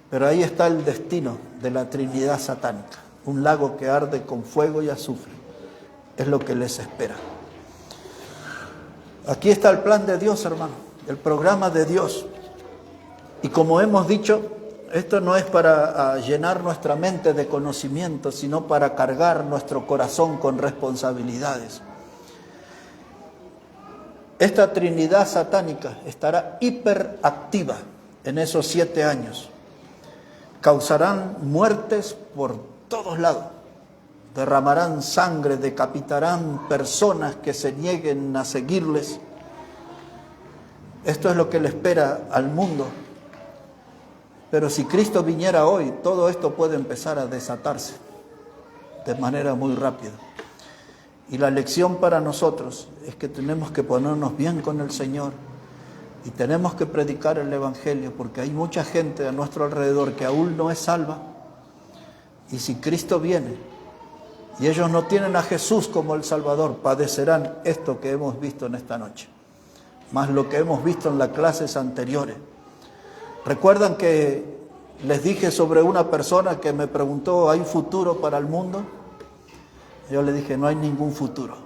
Pero ahí está el destino de la Trinidad satánica, un lago que arde con fuego y azufre. Es lo que les espera. Aquí está el plan de Dios, hermano, el programa de Dios. Y como hemos dicho, esto no es para llenar nuestra mente de conocimiento, sino para cargar nuestro corazón con responsabilidades. Esta Trinidad satánica estará hiperactiva en esos 7 años. Causarán muertes por todos lados. Derramarán sangre, decapitarán personas que se nieguen a seguirles. Esto es lo que le espera al mundo. Pero si Cristo viniera hoy, todo esto puede empezar a desatarse de manera muy rápida. Y la lección para nosotros es que tenemos que ponernos bien con el Señor y tenemos que predicar el Evangelio, porque hay mucha gente a nuestro alrededor que aún no es salva. Y si Cristo viene y ellos no tienen a Jesús como el Salvador, padecerán esto que hemos visto en esta noche, más lo que hemos visto en las clases anteriores. ¿Recuerdan que les dije sobre una persona que me preguntó, ¿hay futuro para el mundo? Yo le dije, no hay ningún futuro.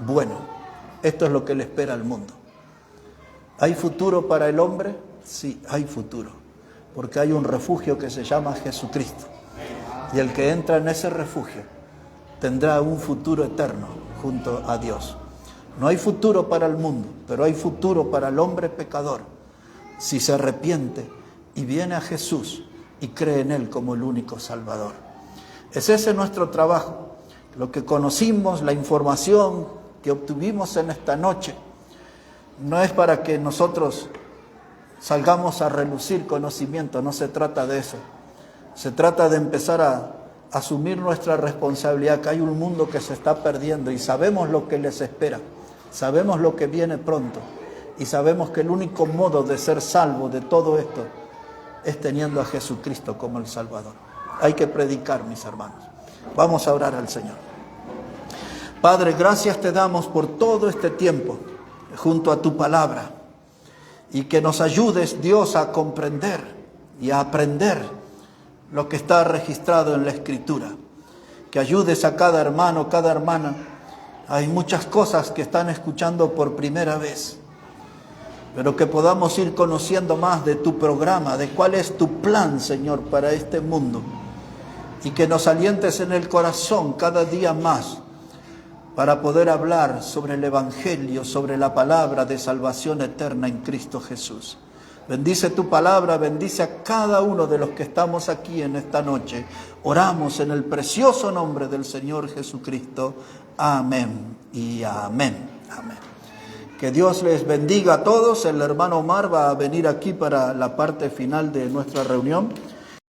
Bueno, esto es lo que le espera al mundo. ¿Hay futuro para el hombre? Sí, hay futuro, porque hay un refugio que se llama Jesucristo. Y el que entra en ese refugio tendrá un futuro eterno junto a Dios. No hay futuro para el mundo, pero hay futuro para el hombre pecador, si se arrepiente y viene a Jesús y cree en Él como el único Salvador. Es ese nuestro trabajo, lo que conocimos, la información que obtuvimos en esta noche. No es para que nosotros salgamos a relucir conocimiento, no se trata de eso. Se trata de empezar a asumir nuestra responsabilidad, que hay un mundo que se está perdiendo y sabemos lo que les espera, sabemos lo que viene pronto y sabemos que el único modo de ser salvo de todo esto es teniendo a Jesucristo como el Salvador. Hay que predicar, mis hermanos. Vamos a orar al Señor. Padre, gracias te damos por todo este tiempo junto a tu palabra y que nos ayudes, Dios, a comprender y a aprender lo que está registrado en la Escritura. Que ayudes a cada hermano, cada hermana. Hay muchas cosas que están escuchando por primera vez, pero que podamos ir conociendo más de tu programa, de cuál es tu plan, Señor, para este mundo, y que nos alientes en el corazón cada día más para poder hablar sobre el Evangelio, sobre la palabra de salvación eterna en Cristo Jesús. Bendice tu palabra, bendice a cada uno de los que estamos aquí en esta noche. Oramos en el precioso nombre del Señor Jesucristo. Amén y amén. Amén. Que Dios les bendiga a todos. El hermano Omar va a venir aquí para la parte final de nuestra reunión.